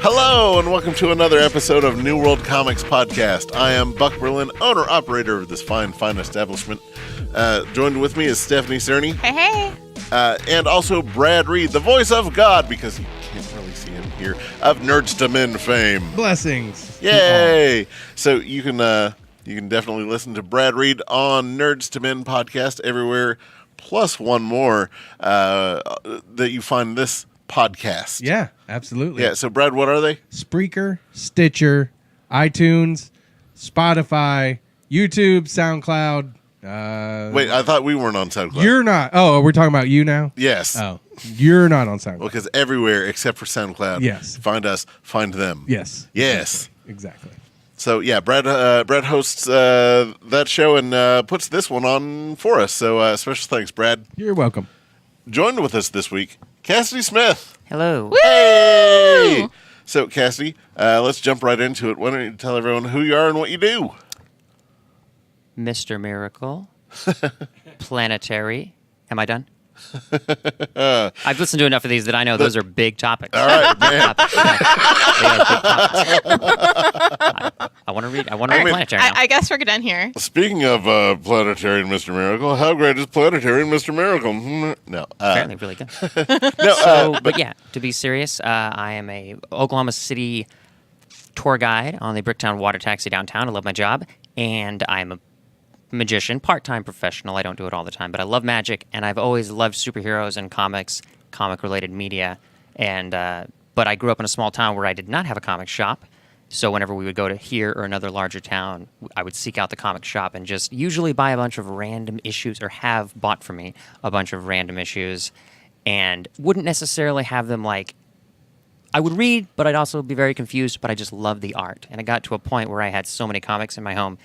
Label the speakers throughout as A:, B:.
A: Hello, and welcome to another episode of New World Comics Podcast. I am Buck Berlin, owner-operator of this fine establishment. Joined with me is Stephanie Cerny.
B: Hey.
A: And also Brad Reed, the voice of God, because you can't really see him here, of Nerds to Men fame.
C: Blessings.
A: Yay! So you can definitely listen to Brad Reed on Nerds to Men podcast everywhere, plus one more that you find this podcast.
C: Yeah, absolutely.
A: Yeah, so Brad, what are they?
C: Spreaker, Stitcher, iTunes, Spotify, YouTube, SoundCloud.
A: Wait, I thought we weren't on SoundCloud.
C: You're not. Oh, we're talking about you now?
A: Yes.
C: Oh, you're not on SoundCloud.
A: Well, because everywhere except for SoundCloud.
C: Yes.
A: Find us, find them.
C: Yes.
A: Yes.
C: Exactly.
A: So, yeah, Brad hosts that show and puts this one on for us. So, special thanks, Brad.
C: You're welcome.
A: Joined with us this week, Cassidy Smith.
D: Hello.
B: Woo!
A: Hey! So, Cassidy, let's jump right into it. Why don't you tell everyone who you are and what you do?
D: Mr. Miracle. Planetary. Am I done? I've listened to enough of these that I know those are big topics.
A: All right, man.
D: I want to read Planetary now.
B: I guess we're done here.
A: Speaking of Planetary and Mr. Miracle, how great is Planetary and Mr. Miracle? No.
D: Apparently really good.
A: No,
D: But yeah, to be serious, I am a Oklahoma City tour guide on the Bricktown Water Taxi downtown. I love my job, and I'm a magician, part-time professional. I don't do it all the time, but I love magic, and I've always loved superheroes and comics, comic-related media. And but I grew up in a small town where I did not have a comic shop. So whenever we would go to here or another larger town, I would seek out the comic shop and just usually buy a bunch of random issues, or have bought for me a bunch of random issues, and wouldn't necessarily have them like. I would read, but I'd also be very confused, but I just loved the art. And it got to a point where I had so many comics in my home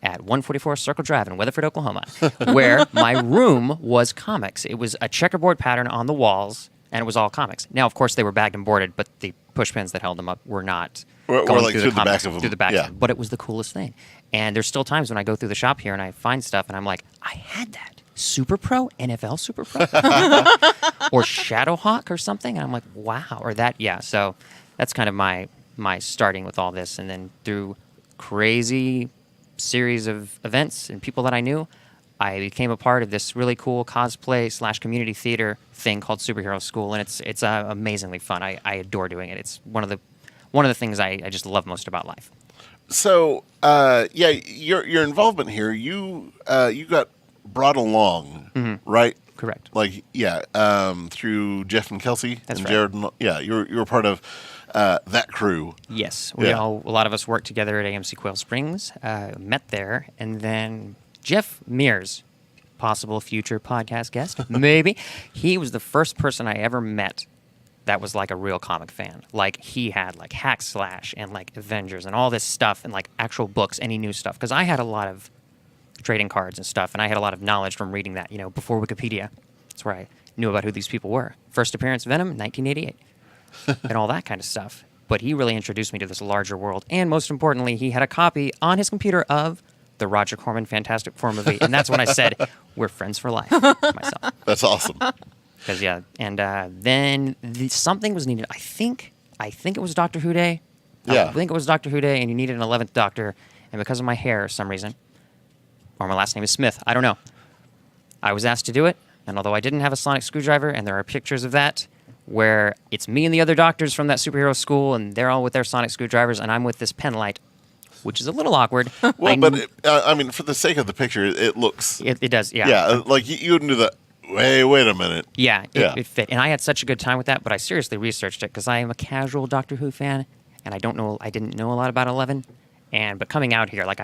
D: at 144 Circle Drive in Weatherford, Oklahoma, where my room was comics. It was a checkerboard pattern on the walls, and it was all comics. Now, of course, they were bagged and boarded, but the push pins that held them up were not
A: We're
D: going
A: like
D: through
A: through
D: the
A: the
D: comics,
A: back of them.
D: through the back.
A: Yeah.
D: But it was the coolest thing. And there's still times when I go through the shop here and I find stuff, and I'm like, I had that. Super Pro? NFL Super Pro? Or Shadowhawk or something? And I'm like, wow. Or that, yeah. So that's kind of my starting with all this. And then through crazy series of events and people that I knew, I became a part of this really cool cosplay / community theater thing called Superhero School, and it's amazingly fun. I adore doing it. It's one of the things I just love most about life.
A: So, yeah, your involvement here, you got brought along, right?
D: Correct.
A: Like, yeah, through Jeff and Kelsey
D: That's
A: and
D: right.
A: Jared. Yeah, you were part of that crew.
D: Yes,
A: Yeah.
D: a lot of us worked together at AMC Quail Springs, met there, and then Jeff Mears, possible future podcast guest, maybe, he was the first person I ever met that was like a real comic fan. Like, he had like Hack Slash and like Avengers and all this stuff and like actual books, and he knew stuff. Because I had a lot of trading cards and stuff, and I had a lot of knowledge from reading that, before Wikipedia. That's where I knew about who these people were. First appearance, Venom, 1988. And all that kind of stuff. But he really introduced me to this larger world. And most importantly, he had a copy on his computer of the Roger Corman Fantastic Four movie. And that's when I said, we're friends for life, myself.
A: That's awesome.
D: Because, yeah. And then something was needed. I think it was Doctor Who Day.
A: Yeah.
D: I think it was Doctor Who Day, and you needed an 11th Doctor. And because of my hair, for some reason, or my last name is Smith, I don't know, I was asked to do it. And although I didn't have a sonic screwdriver, and there are pictures of that, where it's me and the other doctors from that superhero school, and they're all with their sonic screwdrivers, and I'm with this pen light, which is a little awkward.
A: Well, but I mean, for the sake of the picture, it looks.
D: It does, yeah.
A: Yeah, like you wouldn't do that. Wait a minute.
D: Yeah,
A: Yeah.
D: it fit. And I had such a good time with that, but I seriously researched it because I am a casual Doctor Who fan, and I didn't know a lot about 11. But coming out here, like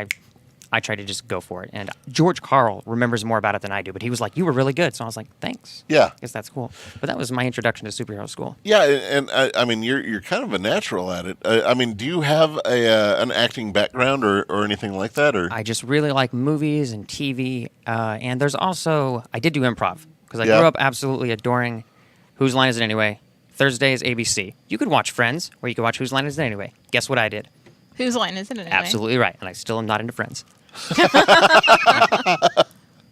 D: I tried to just go for it. And George Carl remembers more about it than I do, but he was like, you were really good. So I was like, thanks.
A: Yeah.
D: I guess that's cool. But that was my introduction to superhero school.
A: Yeah, and I mean, you're kind of a natural at it. I mean, do you have an acting background or anything like that? Or
D: I just really like movies and TV. And there's also, I did do improv because I
A: Yeah.
D: grew up absolutely adoring Whose Line Is It Anyway? Thursdays, ABC. You could watch Friends, or you could watch Whose Line Is It Anyway? Guess what I did?
B: Whose line is it anyway?
D: Absolutely right. And I still am not into Friends.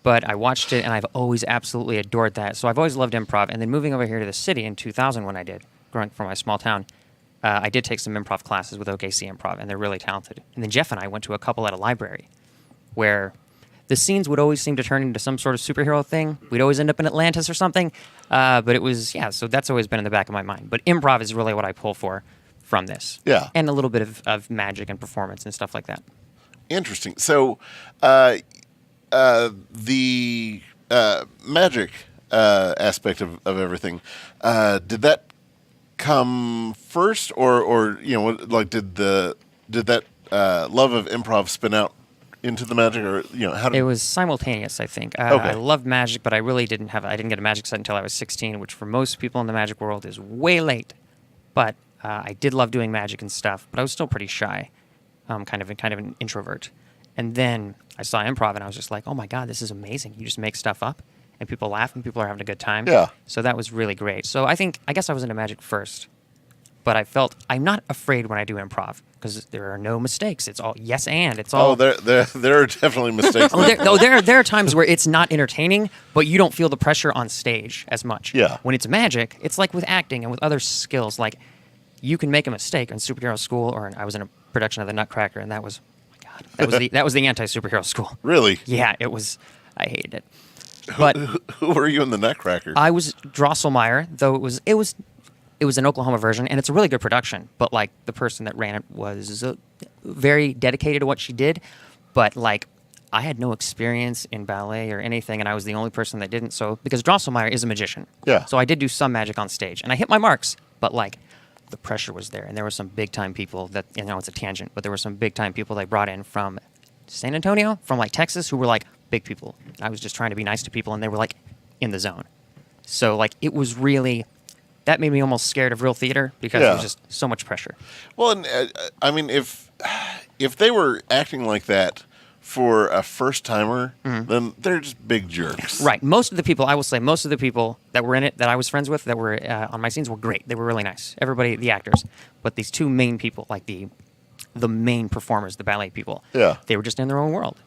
D: But I watched it, and I've always absolutely adored that. So I've always loved improv. And then moving over here to the city in 2000 when I did, growing from my small town, I did take some improv classes with OKC Improv, and they're really talented. And then Jeff and I went to a couple at a library where the scenes would always seem to turn into some sort of superhero thing. We'd always end up in Atlantis or something. But it was, so that's always been in the back of my mind. But improv is really what I pull for from this.
A: Yeah.
D: And a little bit of magic and performance and stuff like that.
A: Interesting. So, the magic aspect of everything, did that come first, or like did that love of improv spin out into the magic, or how did
D: It was simultaneous, I think.
A: Okay.
D: I loved magic, but I really didn't get a magic set until I was 16, which for most people in the magic world is way late. But I did love doing magic and stuff, but I was still pretty shy, kind of an introvert. And then I saw improv, and I was just like, oh my God, this is amazing. You just make stuff up, and people laugh, and people are having a good time.
A: Yeah.
D: So that was really great. So I guess I was into magic first, but I'm not afraid when I do improv because there are no mistakes. It's all yes and. It's all.
A: Oh, there are definitely mistakes.
D: There are times where it's not entertaining, but you don't feel the pressure on stage as much.
A: Yeah.
D: When it's magic, it's like with acting and with other skills. Like, you can make a mistake in superhero school, or I was in a production of The Nutcracker, and that was, oh my God, that was the anti-superhero school.
A: Really?
D: Yeah, it was. I hated it. But
A: Who were you in The Nutcracker?
D: I was Drosselmeyer, though it was an Oklahoma version, and it's a really good production. But like, the person that ran it was very dedicated to what she did. But like, I had no experience in ballet or anything, and I was the only person that didn't. So because Drosselmeyer is a magician,
A: Yeah.
D: So I did do some magic on stage, and I hit my marks. But like, the pressure was there, and there were some big time people that it's a tangent, but there were some big time people they brought in from San Antonio, from like Texas, who were like big people. And I was just trying to be nice to people, and they were like in the zone. So like, it was really. That made me almost scared of real theater because there was just so much pressure.
A: Well, and I mean, if they were acting like that for a first timer, then they're just big jerks.
D: Right. Most of the people that were in it that I was friends with that were on my scenes were great. They were really nice. Everybody, the actors, but these two main people, like the main performers, the ballet people, they were just in their own world.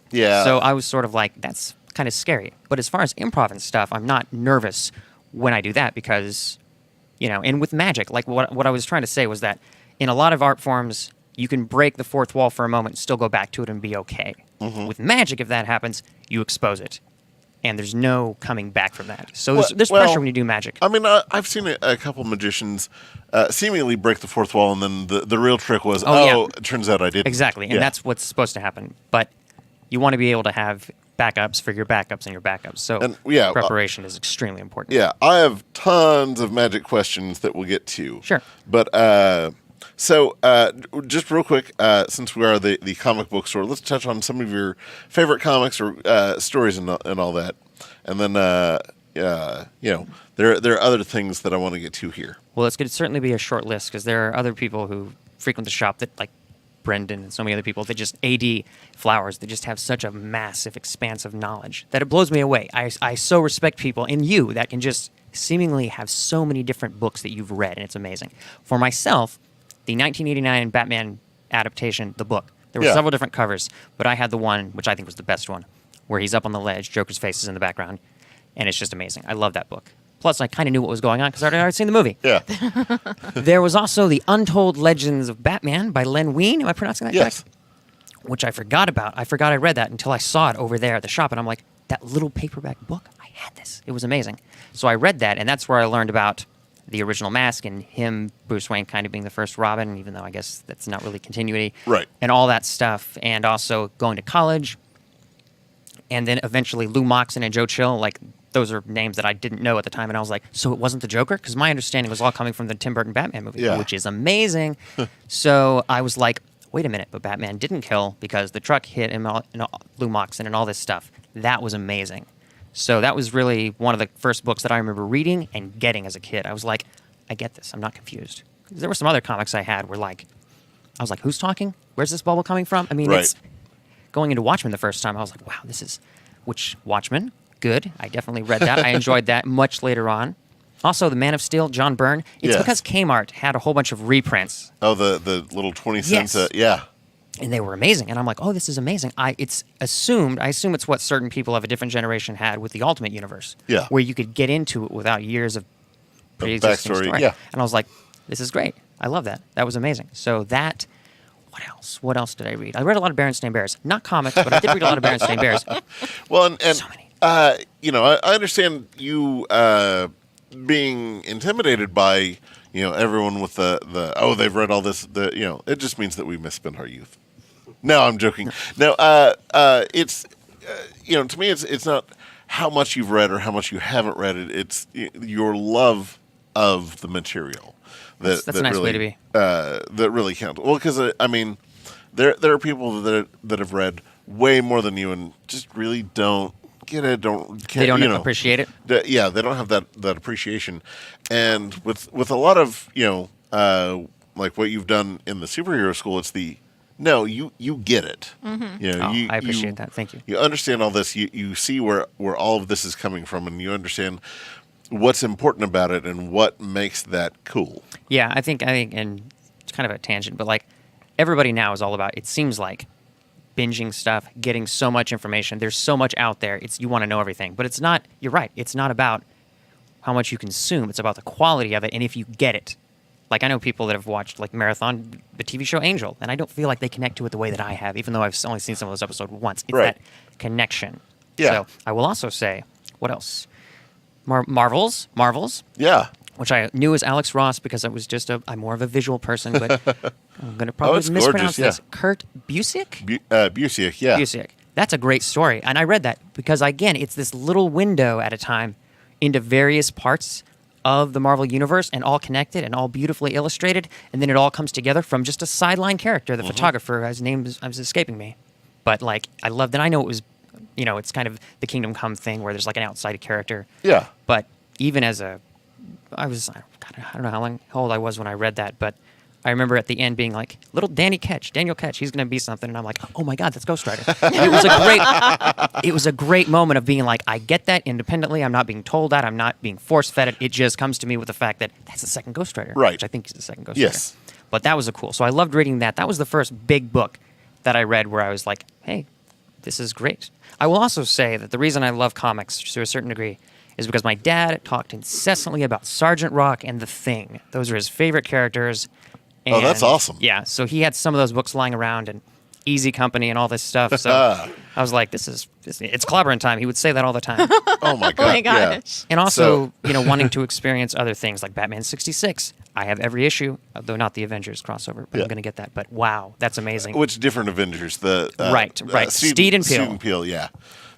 A: Yeah.
D: So I was sort of like, that's kind of scary. But as far as improv and stuff, I'm not nervous when I do that because. And with magic, like what I was trying to say was that in a lot of art forms, you can break the fourth wall for a moment and still go back to it and be okay.
A: Mm-hmm.
D: With magic, if that happens, you expose it. And there's no coming back from that. So there's pressure when you do magic.
A: I mean, I've seen a couple magicians seemingly break the fourth wall, and then the real trick was, it turns out I didn't.
D: Exactly, and that's what's supposed to happen. But you want to be able to have backups for your backups and your backups. So preparation is extremely important.
A: Yeah, I have tons of magic questions that we'll get to.
D: Sure.
A: But just real quick, since we are the comic book store, let's touch on some of your favorite comics or stories and all that. And then, there are other things that I want to get to here.
D: Well, it's going to certainly be a short list because there are other people who frequent the shop that, like Brendan and so many other people, that just AD Flowers, they just have such a massive expanse of knowledge that it blows me away. I so respect people in you that can just seemingly have so many different books that you've read, and it's amazing. For myself, the 1989 Batman adaptation, the book, there were several different covers, but I had the one, which I think was the best one, where he's up on the ledge, Joker's face is in the background, and it's just amazing. I love that book. Plus, I kind of knew what was going on because I'd already seen the movie.
A: Yeah.
D: There was also The Untold Legends of Batman by Len Wein. Am I pronouncing that correct? Which I forgot about. I forgot I read that until I saw it over there at the shop, and I'm like, that little paperback book, I had this. It was amazing. So I read that, and that's where I learned about the original Mask and him, Bruce Wayne, kind of being the first Robin, even though I guess that's not really continuity.
A: Right.
D: And all that stuff, and also going to college, and then eventually Lou Moxon and Joe Chill, like, those are names that I didn't know at the time, and I was like, so it wasn't the Joker? Because my understanding was all coming from the Tim Burton Batman movie, which is amazing. So I was like, wait a minute, but Batman didn't kill because the truck hit him, and Lou Moxon and all this stuff. That was amazing. So that was really one of the first books that I remember reading and getting as a kid. I was like, I get this. I'm not confused. There were some other comics I had where, like, I was like, who's talking? Where's this bubble coming from? I mean, it's going into Watchmen the first time. I was like, wow, this is... Which Watchmen? Good. I definitely read that. I enjoyed that much later on. Also, The Man of Steel, John Byrne. It's because Kmart had a whole bunch of reprints.
A: Oh, the little 20 cents.
D: Yes. And they were amazing. And I'm like, oh, this is amazing. I assume it's what certain people of a different generation had with the Ultimate Universe.
A: Yeah.
D: Where you could get into it without years of pre-existing
A: backstory.
D: story.
A: Yeah.
D: And I was like, this is great. I love that. That was amazing. So that. What else? What else did I read? I read a lot of Berenstain Bears. Not comics, but I did read a lot of Berenstain Bears.
A: Well, and
D: So many.
A: I understand you being intimidated by everyone with the they've read all this. It just means that we misspent our youth. No, I'm joking. No, it's to me it's not how much you've read or how much you haven't read it. It's your love of the material.
D: That's a nice
A: really,
D: way to be.
A: That really counts. Well, because there are people that have read way more than you and just really don't get it.
D: They don't appreciate it.
A: They don't have that appreciation. And with a lot of like what you've done in the superhero school, it's you get it.
D: I appreciate that. Thank you.
A: You understand all this. You see where all of this is coming from, and you understand what's important about it and what makes that cool.
D: Yeah, I think, and it's kind of a tangent, but like everybody now is all about. It seems like binging stuff, getting so much information. There's so much out there. You want to know everything, but it's not. You're right. It's not about how much you consume. It's about the quality of it, and if you get it. Like I know people that have watched like Marathon, the TV show Angel, and I don't feel like they connect to it the way that I have, even though I've only seen some of those episodes once. It's
A: right.
D: that connection.
A: Yeah.
D: So I will also say, what else? Marvels.
A: Yeah.
D: Which I knew was Alex Ross because I'm more of a visual person, but I'm going to probably
A: it's
D: mispronounce
A: gorgeous,
D: this. Kurt Busiek?
A: Busiek, yeah.
D: Busiek. That's a great story. And I read that because, again, it's this little window at a time into various parts of the Marvel Universe and all connected and all beautifully illustrated. And then it all comes together from just a sideline character, the photographer, his name is escaping me. But, like, I loved it. I know it was, it's kind of the Kingdom Come thing where there's, like, an outside character.
A: Yeah.
D: But even as I don't know how old I was when I read that, but I remember at the end being like, little Daniel Ketch, he's going to be something. And I'm like, oh my God, that's Ghost Rider. And it was a great moment of being like, I get that independently. I'm not being told that. I'm not being force-fed it. It just comes to me with the fact that that's the second Ghost Rider.
A: Right.
D: Which I think is the second Ghost
A: Yes.
D: Rider. But that was cool. So I loved reading that. That was the first big book that I read where I was like, hey, this is great. I will also say that the reason I love comics to a certain degree is because my dad talked incessantly about Sergeant Rock and The Thing. Those are his favorite characters. And,
A: that's awesome.
D: Yeah, so he had some of those books lying around and Easy Company and all this stuff. So I was like, it's clobbering time. He would say that all the time.
A: Oh my God.
B: Oh my
A: yeah.
B: gosh.
D: And also, wanting to experience other things like Batman 66. I have every issue, though not the Avengers crossover, but I'm going to get that. But wow, that's amazing.
A: Which different Avengers?
D: Right. Steed and Peel.
A: Steed and Peel, yeah.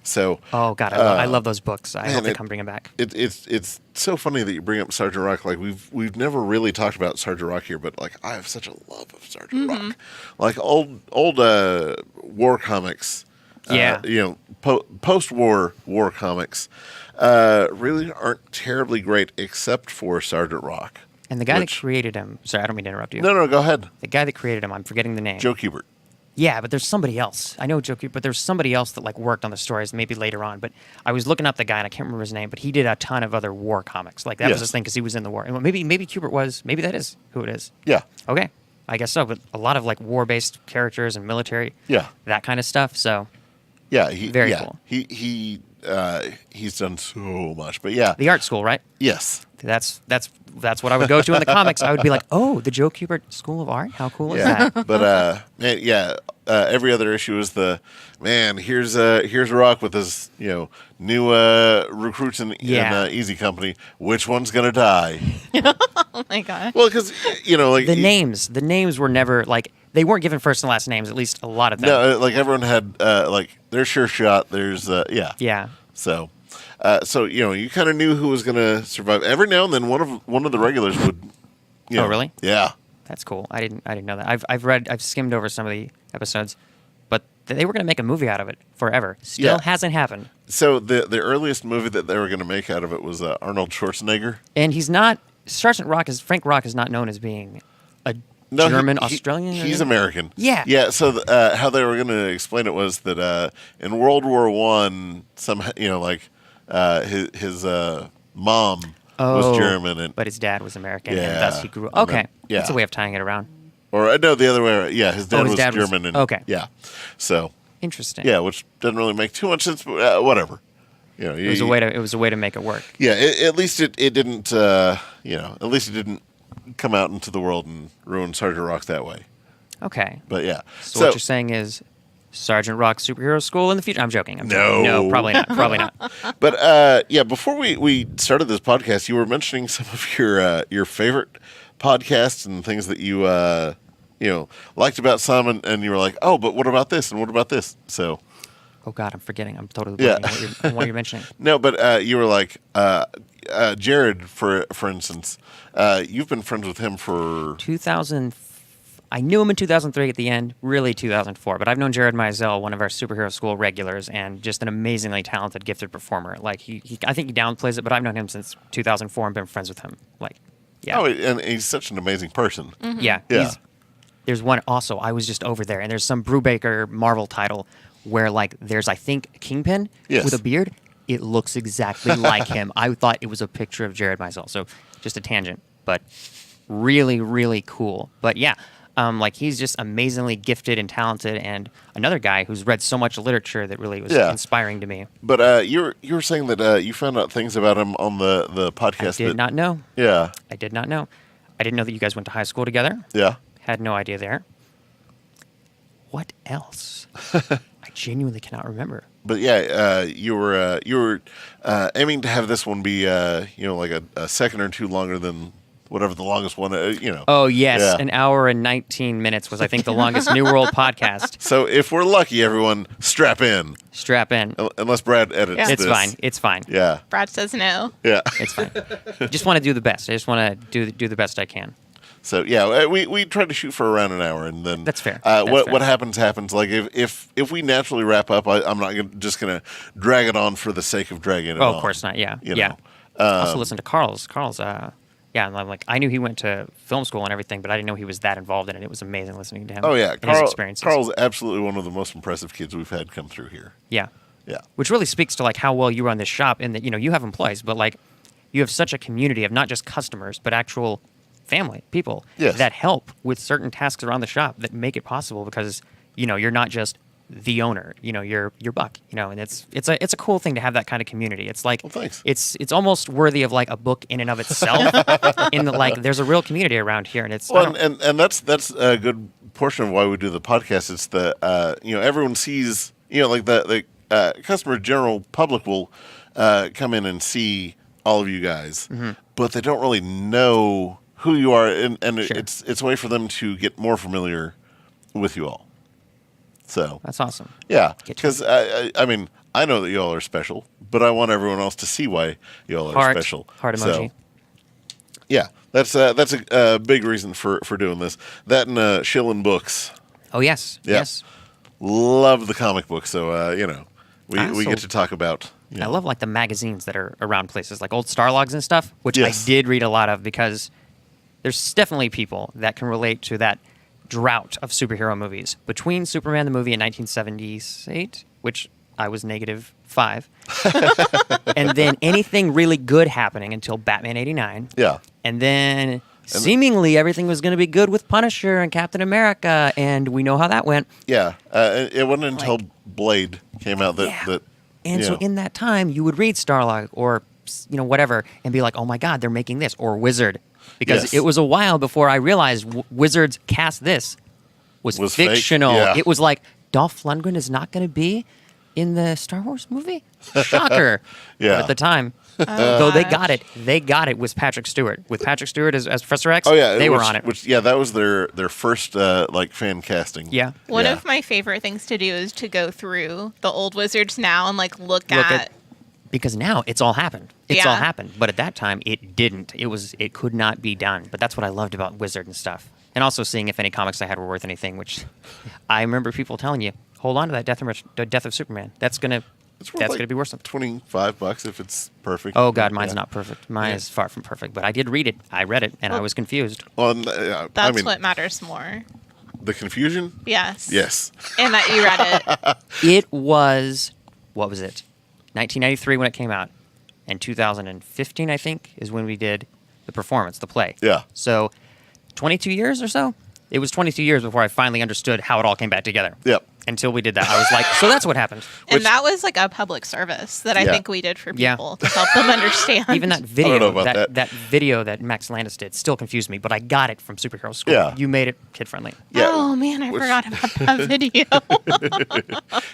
A: So.
D: Oh God, I love those books. I hope they come bring them back.
A: It's so funny that you bring up Sergeant Rock. Like we've never really talked about Sergeant Rock here, but like I have such a love of Sergeant Rock. Like old war comics.
D: Yeah.
A: Post-war war comics really aren't terribly great except for Sergeant Rock.
D: And the guy that created him. Sorry, I don't mean to interrupt you.
A: No, go ahead.
D: The guy that created him, I'm forgetting the name.
A: Joe Kubert.
D: Yeah, but there's somebody else. I know Joe Kubert, but there's somebody else that like worked on the stories maybe later on. But I was looking up the guy and I can't remember his name, but he did a ton of other war comics. Like that was his thing because he was in the war. And maybe Kubert was. Maybe that is who it is.
A: Yeah.
D: Okay, I guess so. But a lot of like war-based characters and military.
A: Yeah.
D: That kind of stuff. So.
A: Yeah.
D: Very cool.
A: He's done so much, but yeah.
D: The art school, right?
A: Yes.
D: That's what I would go to in the comics. I would be like, oh, the Joe Kubert School of Art? How cool is that?
A: But man, every other issue is here's Rock with his new recruits in Easy Company. Which one's gonna die?
B: Oh my God.
A: Well, because like
D: the names were never like they weren't given first and last names. At least a lot of them.
A: No, like everyone had like there's Sure Shot. There's
D: yeah.
A: So you kind of knew who was gonna survive. Every now and then, one of the regulars would.
D: Oh, really?
A: Yeah.
D: That's cool. I didn't know that. I've skimmed over some of the episodes, but they were going to make a movie out of it forever. Still hasn't happened.
A: So the earliest movie that they were going to make out of it was Arnold Schwarzenegger.
D: And he's not Frank Rock is not known as being a German Australian.
A: He's American.
D: Yeah.
A: Yeah. So how they were going to explain it was that in World War I, his mom was German,
D: but his dad was American,
A: Yeah.
D: and thus he grew. Okay,
A: Yeah.
D: that's a way of tying it around.
A: Or no, the other way around. Yeah, his dad was German. And,
D: okay.
A: Yeah. So.
D: Interesting.
A: Yeah, which doesn't really make too much sense, but whatever.
D: It was a way to make it work.
A: Yeah, at least it didn't. At least it didn't come out into the world and ruin Sergeant Rock that way.
D: Okay.
A: But yeah.
D: So what you're saying is Sergeant Rock superhero school in the future? I'm joking. No, probably not. Probably not.
A: But before we started this podcast, you were mentioning some of your favorite podcasts and things that you liked about some, and you were like, oh, but what about this and what about this? So.
D: Oh God, I'm forgetting. I'm totally blanking what you're mentioning.
A: No, but you were like Jared, for instance. You've been friends with him for
D: 2000. I knew him in 2003 at the end, really 2004. But I've known Jared Mizell, one of our superhero school regulars, and just an amazingly talented, gifted performer. Like I think he downplays it, but I've known him since 2004 and been friends with him. Like, yeah.
A: Oh, and he's such an amazing person.
B: Mm-hmm.
D: Yeah. There's one also. I was just over there, and there's some Brubaker Marvel title where like there's I think Kingpin with a beard. It looks exactly like him. I thought it was a picture of Jared Mizell. So just a tangent, but really, really cool. But yeah. Like he's just amazingly gifted and talented, and another guy who's read so much literature that really was inspiring to me.
A: But you were saying that you found out things about him on the podcast.
D: I did not know.
A: Yeah,
D: I did not know. I didn't know that you guys went to high school together.
A: Yeah,
D: had no idea there. What else? I genuinely cannot remember.
A: But yeah, you were aiming to have this one be like a second or two longer than whatever the longest one,
D: Oh, yes.
A: Yeah.
D: An hour and 19 minutes was, I think, the longest New World podcast.
A: So if we're lucky, everyone, strap in.
D: Strap in.
A: Unless Brad edits
D: It's
A: this.
D: fine. It's fine.
A: Yeah.
B: Brad says no.
A: Yeah.
D: It's fine. Just want to do the best. I just want to do the best I can.
A: So, yeah, we tried to shoot for around an hour, and then...
D: That's fair.
A: What happens. Like, if we naturally wrap up, I'm not just going to drag it on for the sake of dragging it on.
D: Oh, of course not. Yeah.
A: You
D: yeah.
A: know.
D: Also listen to Carl's, yeah, and I'm like, I knew he went to film school and everything, but I didn't know he was that involved in it. It was amazing listening to him.
A: Oh, yeah.
D: And his experiences.
A: Carl's absolutely one of the most impressive kids we've had come through here.
D: Yeah.
A: Yeah.
D: Which really speaks to, like, how well you run this shop in that, you have employees, but, like, you have such a community of not just customers, but actual family, people that help with certain tasks around the shop that make it possible because, you're not just the owner, you're Buck, and it's a cool thing to have that kind of community. It's like,
A: well, thanks.
D: It's almost worthy of like a book in and of itself. in that, like, there's a real community around here, and it's
A: and that's a good portion of why we do the podcast. It's the everyone sees like the customer general public will come in and see all of you guys, but they don't really know who you are, and
D: Sure.
A: it's a way for them to get more familiar with you all. So
D: that's awesome.
A: Yeah, because I mean, I know that y'all are special, but I want everyone else to see why y'all are special.
D: Heart emoji.
A: So, yeah, that's a big reason for doing this. That and Shillin' Books.
D: Oh yes,
A: Yeah.
D: yes.
A: Love the comic book, so we get to talk about.
D: I love like the magazines that are around places like old Starlogs and stuff, which
A: Yes.
D: I did read a lot of because there's definitely people that can relate to that drought of superhero movies between Superman the movie in 1978, which I was -5, and then anything really good happening until Batman 89.
A: Yeah.
D: And then seemingly everything was going to be good with Punisher and Captain America, and we know how that went.
A: Yeah, it wasn't until Blade came out that
D: And so in that time, you would read Starlog or whatever and be like, oh my God, they're making this, or Wizard. Because
A: Yes.
D: it was a while before I realized Wizard's cast this was
A: fake?
D: fictional.
A: Yeah.
D: It was like, Dolph Lundgren is not going to be in the Star Wars movie? Shocker.
A: Yeah.
D: But at the time, though they got it with Patrick Stewart. With Patrick Stewart as Professor X,
A: Oh yeah,
D: they were on it.
A: That was their first fan casting.
D: Yeah.
B: One
A: Yeah.
B: of my favorite things to do is to go through the old Wizards now and look at
D: because now it's all happened. It's
B: Yeah.
D: all happened. But at that time, it didn't. It could not be done. But that's what I loved about Wizard and stuff. And also seeing if any comics I had were worth anything, which I remember people telling you, hold on to that Death of Superman. That's gonna be worth something.
A: $25 if it's perfect.
D: Oh God, mine's
A: Yeah.
D: not perfect. Mine is far from perfect. But I did read it. I read it, and I was confused.
A: Well,
B: that's what matters more.
A: The confusion.
B: Yes.
A: Yes.
B: And that you read it.
D: It was, what was it? 1993 when it came out, and 2015 I think is when we did the performance, the play.
A: Yeah.
D: So 22 years or so? It was 22 years before I finally understood how it all came back together.
A: Yep.
D: until we did that. I was like, so that's what happened.
B: And that was like a public service that I
A: Yeah.
B: think we did for
D: Yeah.
B: people to help them understand.
D: Even that
A: know
D: video,
A: about
D: that video that Max Landis did still confused me, but I got it from Superhero School.
A: Yeah.
D: You made it kid-friendly.
A: Yeah.
B: Oh man, I forgot about that video.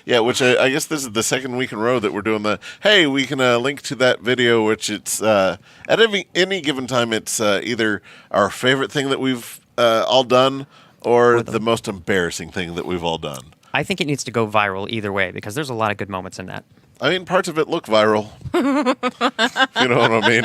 A: Yeah, which I guess this is the second week in a row that we're doing hey, we can link to that video, which it's, at any given time, it's either our favorite thing that we've all done or the most embarrassing thing that we've all done.
D: I think it needs to go viral either way because there's a lot of good moments in that.
A: I mean, parts of it look viral. You know what I mean?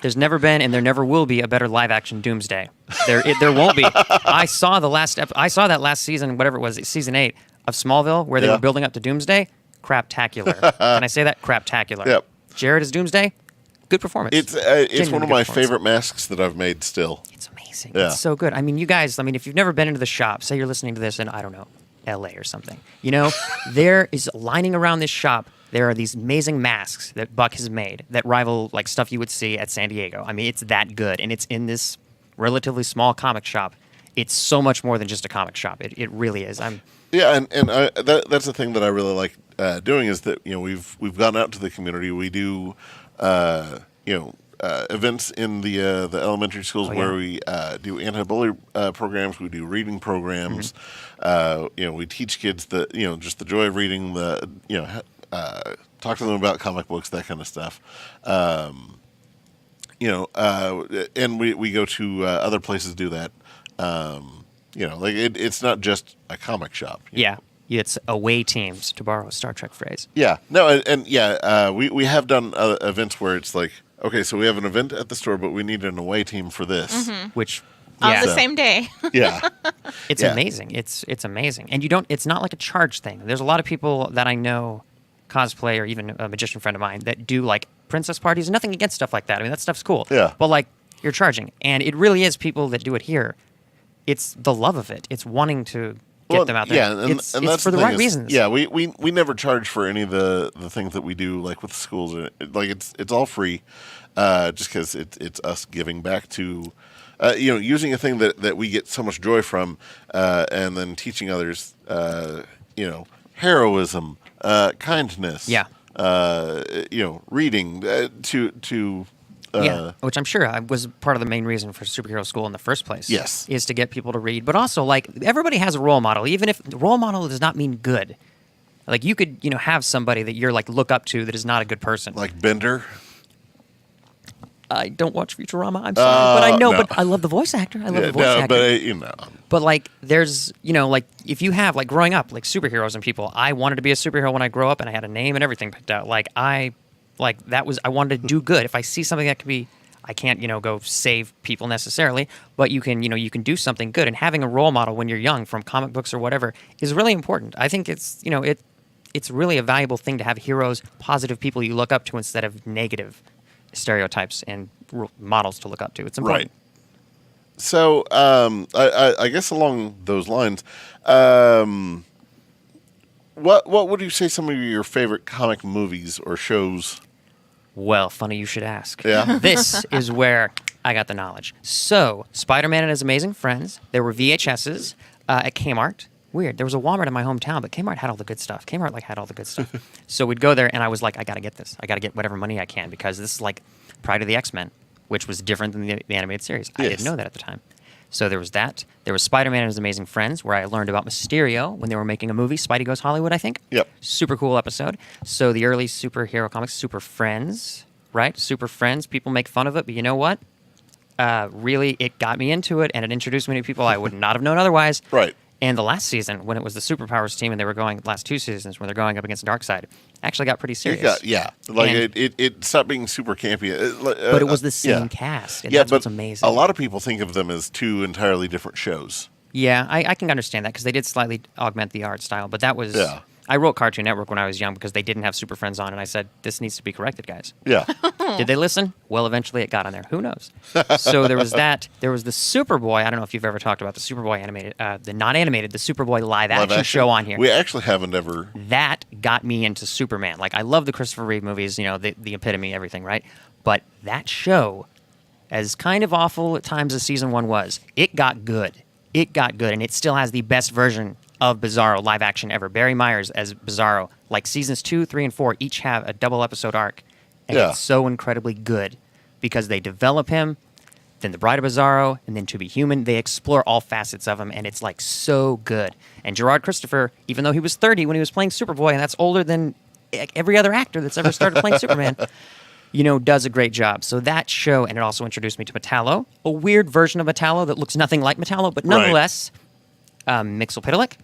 D: There's never been and there never will be a better live-action Doomsday. There won't be. I saw that last season, whatever it was, season 8 of Smallville, where they
A: Yeah.
D: were building up to Doomsday. Craptacular. Can I say that? Craptacular.
A: Yep.
D: Jared as Doomsday. Good performance.
A: It's
D: Genuinely
A: one of
D: good
A: my
D: performance.
A: favorite masks that I've made still.
D: It's amazing.
A: Yeah.
D: It's so good. I mean, you guys, if you've never been into the shop, say you're listening to this in, I don't know, LA or something, there is lining around this shop, there are these amazing masks that Buck has made that rival like stuff you would see at San Diego. I mean, it's that good. And it's in this relatively small comic shop. It's so much more than just a comic shop. It really is.
A: Yeah, and that's the thing that I really like doing is that we've gone out to the community. We do events in the elementary schools where we do anti-bully programs. We do reading programs. We teach kids just the joy of reading. Talk to them about comic books, that kind of stuff. And we go to other places to do that. It's not just a comic shop.
D: Yeah. It's away teams, to borrow a Star Trek phrase.
A: Yeah. No, we have done events where it's like, okay, so we have an event at the store, but we need an away team for this.
D: Which,
B: On
D: yeah,
B: the same day.
A: Yeah.
D: it's
A: Yeah.
D: amazing. It's amazing. And it's not like a charge thing. There's a lot of people that I know, cosplay or even a magician friend of mine, that do like princess parties. Nothing against stuff like that. I mean, that stuff's cool.
A: Yeah.
D: But like, you're charging. And it really is people that do it here. It's the love of it. It's wanting to get them out there.
A: Yeah, and
D: it's
A: that's
D: for the
A: thing
D: right
A: is,
D: reasons.
A: Yeah, we never charge for any of the things that we do, like with the schools. Like it's all free, just because it's us giving back to, using a thing that we get so much joy from, and then teaching others, heroism, kindness.
D: Yeah.
A: Reading to.
D: Yeah, which I'm sure was part of the main reason for superhero school in the first place.
A: Yes.
D: Is to get people to read. But also, like, everybody has a role model, even if the role model does not mean good. Like, you could, have somebody that you're, like, look up to that is not a good person.
A: Like Bender.
D: I don't watch Futurama, I'm sorry. But I know,
A: no.
D: but I love the voice actor. I love the voice actor.
A: But
D: But, like, there's, like, if you have, like, growing up, like, superheroes and people, I wanted to be a superhero when I grew up, and I had a name and everything picked out. I wanted to do good. If I see something that could be, I can't, go save people necessarily, but you can do something good. And having a role model when you're young from comic books or whatever is really important. I think it's, it's really a valuable thing to have heroes, positive people you look up to instead of negative stereotypes and models to look up to. It's important.
A: Right. So, I guess along those lines, what would you say some of your favorite comic movies or shows?
D: Well, funny you should ask.
A: Yeah.
D: This is where I got the knowledge. So, Spider-Man and His Amazing Friends. There were VHSs at Kmart. Weird. There was a Walmart in my hometown, but Kmart had all the good stuff. Kmart had all the good stuff. So we'd go there, and I was like, I got to get this. I got to get whatever money I can because this is like Pride of the X-Men, which was different than the animated series. I
A: Yes.
D: didn't know that at the time. So there was that. There was Spider-Man and His Amazing Friends, where I learned about Mysterio when they were making a movie, Spidey Goes Hollywood, I think.
A: Yep.
D: Super cool episode. So the early superhero comics, Super Friends, right? Super Friends. People make fun of it, but you know what? Really, it got me into it, and it introduced me to people I would not have known otherwise.
A: Right.
D: And the last season, when it was the Superpowers team, and they were last 2 seasons, when they're going up against Darkseid, actually got pretty serious.
A: It stopped being super campy.
D: But it was the same
A: yeah.
D: cast, and
A: Yeah,
D: that's
A: but
D: what's amazing.
A: a lot of people think of them as two entirely different shows.
D: Yeah, I can understand that, because they did slightly augment the art style, but that was...
A: Yeah.
D: I wrote Cartoon Network when I was young because they didn't have Super Friends on, and I said, this needs to be corrected, guys.
A: Yeah.
D: Did they listen? Well, eventually it got on there. Who knows? So there was that. There was the Superboy. I don't know if you've ever talked about the Superboy animated, the not animated, the Superboy live action show on here.
A: We actually haven't ever.
D: That got me into Superman. Like, I love the Christopher Reeve movies, the epitome, everything, right? But that show, as kind of awful at times as season 1 was, it got good. It got good, and it still has the best version of Bizarro live action ever. Barry Myers as Bizarro. Like seasons 2, 3, and 4 each have a double episode arc. And
A: Yeah.
D: it's so incredibly good because they develop him, then The Bride of Bizarro, and then To Be Human. They explore all facets of him, and it's like so good. And Gerard Christopher, even though he was 30 when he was playing Superboy, and that's older than every other actor that's ever started playing Superman, does a great job. So that show, and it also introduced me to Metallo, a weird version of Metallo that looks nothing like Metallo, but nonetheless, Mixelpidalic,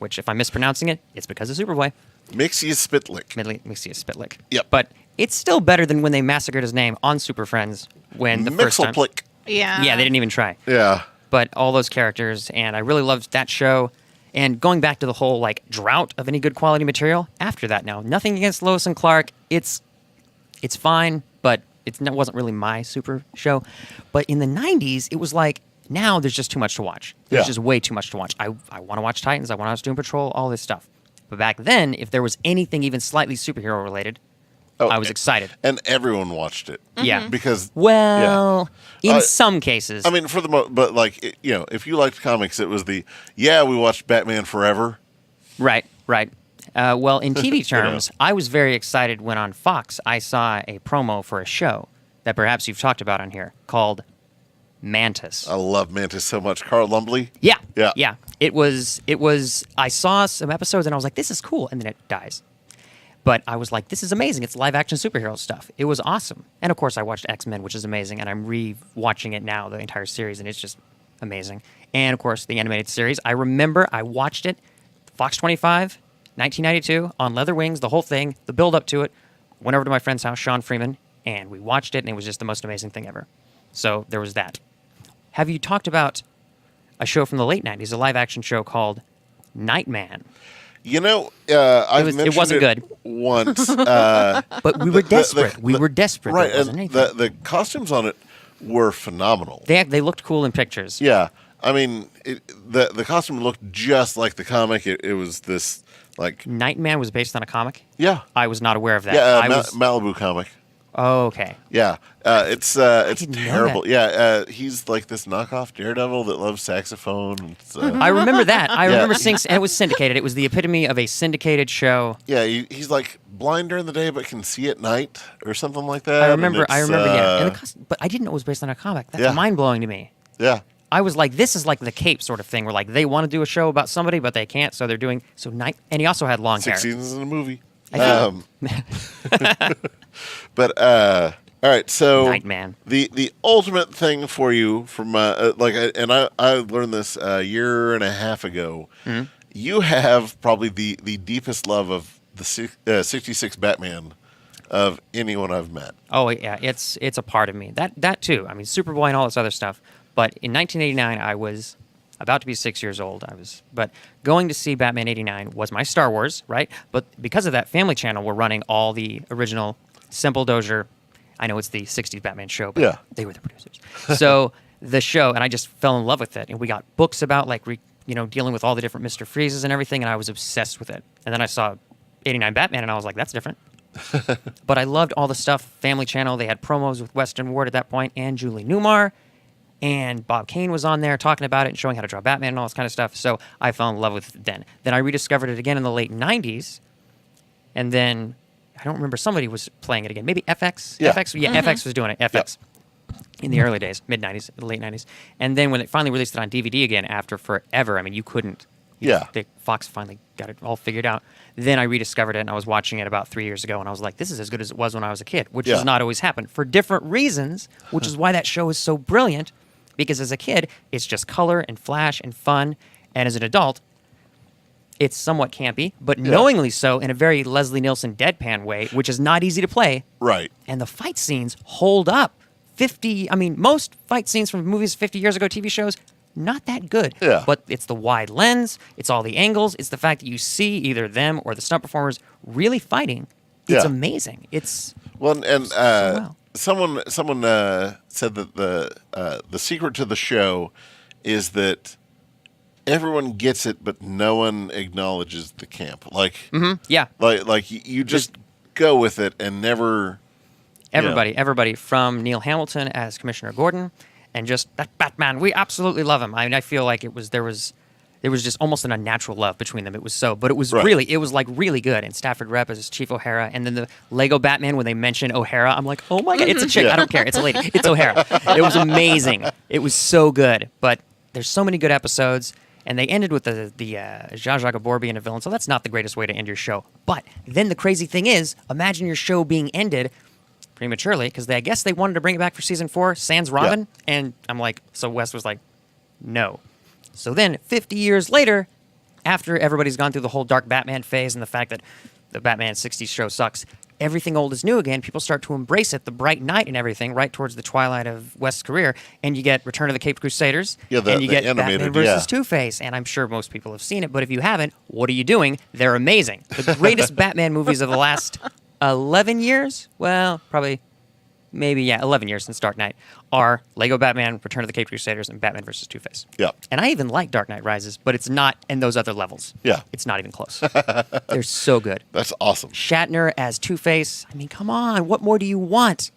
D: which if I'm mispronouncing it, it's because of Superboy.
A: Mixie Spitlick.
D: Mixie Spitlick.
A: Yep.
D: But it's still better than when they massacred his name on Super Friends when the first time.
A: Mixelplick.
B: Yeah.
D: Yeah, they didn't even try.
A: Yeah.
D: But all those characters, and I really loved that show. And going back to the whole drought of any good quality material after that now, nothing against Lois and Clark. It's fine, but it wasn't really my super show. But in the 90s, it was like, now there's just too much to watch. There's just way too much to watch. I want to watch Titans. I want to watch Doom Patrol, all this stuff. But back then, if there was anything even slightly superhero related, I was excited.
A: And everyone watched it.
D: Yeah.
A: Because,
D: in some cases.
A: I mean, for the most, but if you liked comics, it was we watched Batman Forever.
D: Right. Well, in TV terms, I was very excited when on Fox I saw a promo for a show that perhaps you've talked about on here called Mantis.
A: I love Mantis so much. Carl Lumbly.
D: Yeah. It was. I saw some episodes and I was like, this is cool, and then it dies. But I was like, this is amazing. It's live action superhero stuff. It was awesome. And of course, I watched X-Men, which is amazing, and I'm re-watching it now, the entire series, and it's just amazing. And of course, the animated series. I remember I watched it, Fox 25, 1992, on Leather Wings, the whole thing, the build-up to it. Went over to my friend's house, Sean Freeman, and we watched it, and it was just the most amazing thing ever. So there was that. Have you talked about a show from the late 90s, a live-action show called Nightman?
A: I mentioned
D: it wasn't good
A: once.
D: But we were desperate. We were desperate.
A: Right,
D: There wasn't
A: and
D: anything.
A: the costumes on it were phenomenal.
D: They looked cool in pictures.
A: Yeah, I mean, the costume looked just like the comic. It was this
D: Nightman was based on a comic?
A: Yeah.
D: I was not aware of that.
A: Yeah, Malibu comic.
D: Oh, okay.
A: Yeah, it's
D: didn't know
A: terrible.
D: that.
A: Yeah, he's like this knockoff Daredevil that loves saxophone.
D: I remember that. I remember seeing, and it was syndicated. It was the epitome of a syndicated show.
A: Yeah, he's like blind during the day but can see at night or something like that.
D: I remember. Yeah.
A: Uh,
D: But I didn't know it was based on a comic. That's
A: Yeah.
D: mind blowing to me.
A: Yeah,
D: I was like, this is like the Cape sort of thing, where they want to do a show about somebody, but they can't, so they're doing And he also had long hair.
A: 6 seasons in a movie.
D: I
A: But all right, so
D: Nightman.
A: the ultimate thing for you from I learned this a year and a half ago.
D: Mm-hmm.
A: You have probably the deepest love of the 66 Batman of anyone I've met.
D: Oh yeah, it's a part of me. That too. I mean, Superboy and all this other stuff. But in 1989, I was about to be 6 years old. But going to see Batman '89 was my Star Wars, right? But because of that, Family Channel were running all the original Simple Dozier. I know it's the '60s Batman show, but they were the producers. So the show, and I just fell in love with it. And we got books about dealing with all the different Mr. Freezes and everything, and I was obsessed with it. And then I saw '89 Batman, and I was like, that's different. But I loved all the stuff. Family Channel, they had promos with Weston Ward at that point, and Julie Newmar, and Bob Kane was on there talking about it and showing how to draw Batman and all this kind of stuff. So I fell in love with it then. Then I rediscovered it again in the late '90s, and then I don't remember, somebody was playing it again. Maybe FX?
A: Yeah.
D: FX? Yeah, FX was doing it. FX. In the early days, mid-'90s, late '90s. And then when it finally released it on DVD again after forever, I mean, you couldn't. Fox finally got it all figured out. Then I rediscovered it, and I was watching it about 3 years ago, and I was like, this is as good as it was when I was a kid, which does not always happen for different reasons, which is why that show is so brilliant, because as a kid, it's just color and flash and fun, and as an adult, it's somewhat campy, but knowingly so in a very Leslie Nielsen deadpan way, which is not easy to play.
A: Right.
D: And the fight scenes hold up. Most fight scenes from movies 50 years ago, TV shows, not that good.
A: Yeah.
D: But it's the wide lens, it's all the angles, it's the fact that you see either them or the stunt performers really fighting. It's amazing. It's
A: someone said that the secret to the show is that everyone gets it, but no one acknowledges the camp. You just go with it and never.
D: Everybody from Neil Hamilton as Commissioner Gordon, and just that Batman. We absolutely love him. I mean, I feel like there was there was just almost an unnatural love between them. It was but it was
A: Right.
D: really good. And Stafford Rep as Chief O'Hara, and then the Lego Batman when they mention O'Hara, I'm like, oh my god, it's a chick.
A: Yeah.
D: I don't care, it's a lady, it's O'Hara. It was amazing. It was so good. But there's so many good episodes, and they ended with the Zsa Zsa Gabor being a villain. So that's not the greatest way to end your show. But then the crazy thing is, imagine your show being ended prematurely because I guess they wanted to bring it back for season 4, sans Robin, and I'm like, so Wes was like, no. So then 50 years later, after everybody's gone through the whole Dark Batman phase and the fact that the Batman 60s show sucks, everything old is new again. People start to embrace it, the bright night and everything, right towards the twilight of West's career, and you get Return of the Caped Crusaders,
A: Yeah,
D: and you
A: the
D: get
A: animated,
D: Batman
A: yeah.
D: versus Two-Face, and I'm sure most people have seen it, but if you haven't, what are you doing? They're amazing. The greatest Batman movies of the last 11 years? Well, probably... maybe 11 years since Dark Knight, are Lego Batman, Return of the Caped Crusaders, and Batman vs. Two-Face.
A: Yeah.
D: And I even like Dark Knight Rises, but it's not in those other levels.
A: Yeah.
D: It's not even close. They're so good.
A: That's awesome.
D: Shatner as Two-Face. I mean, come on. What more do you want?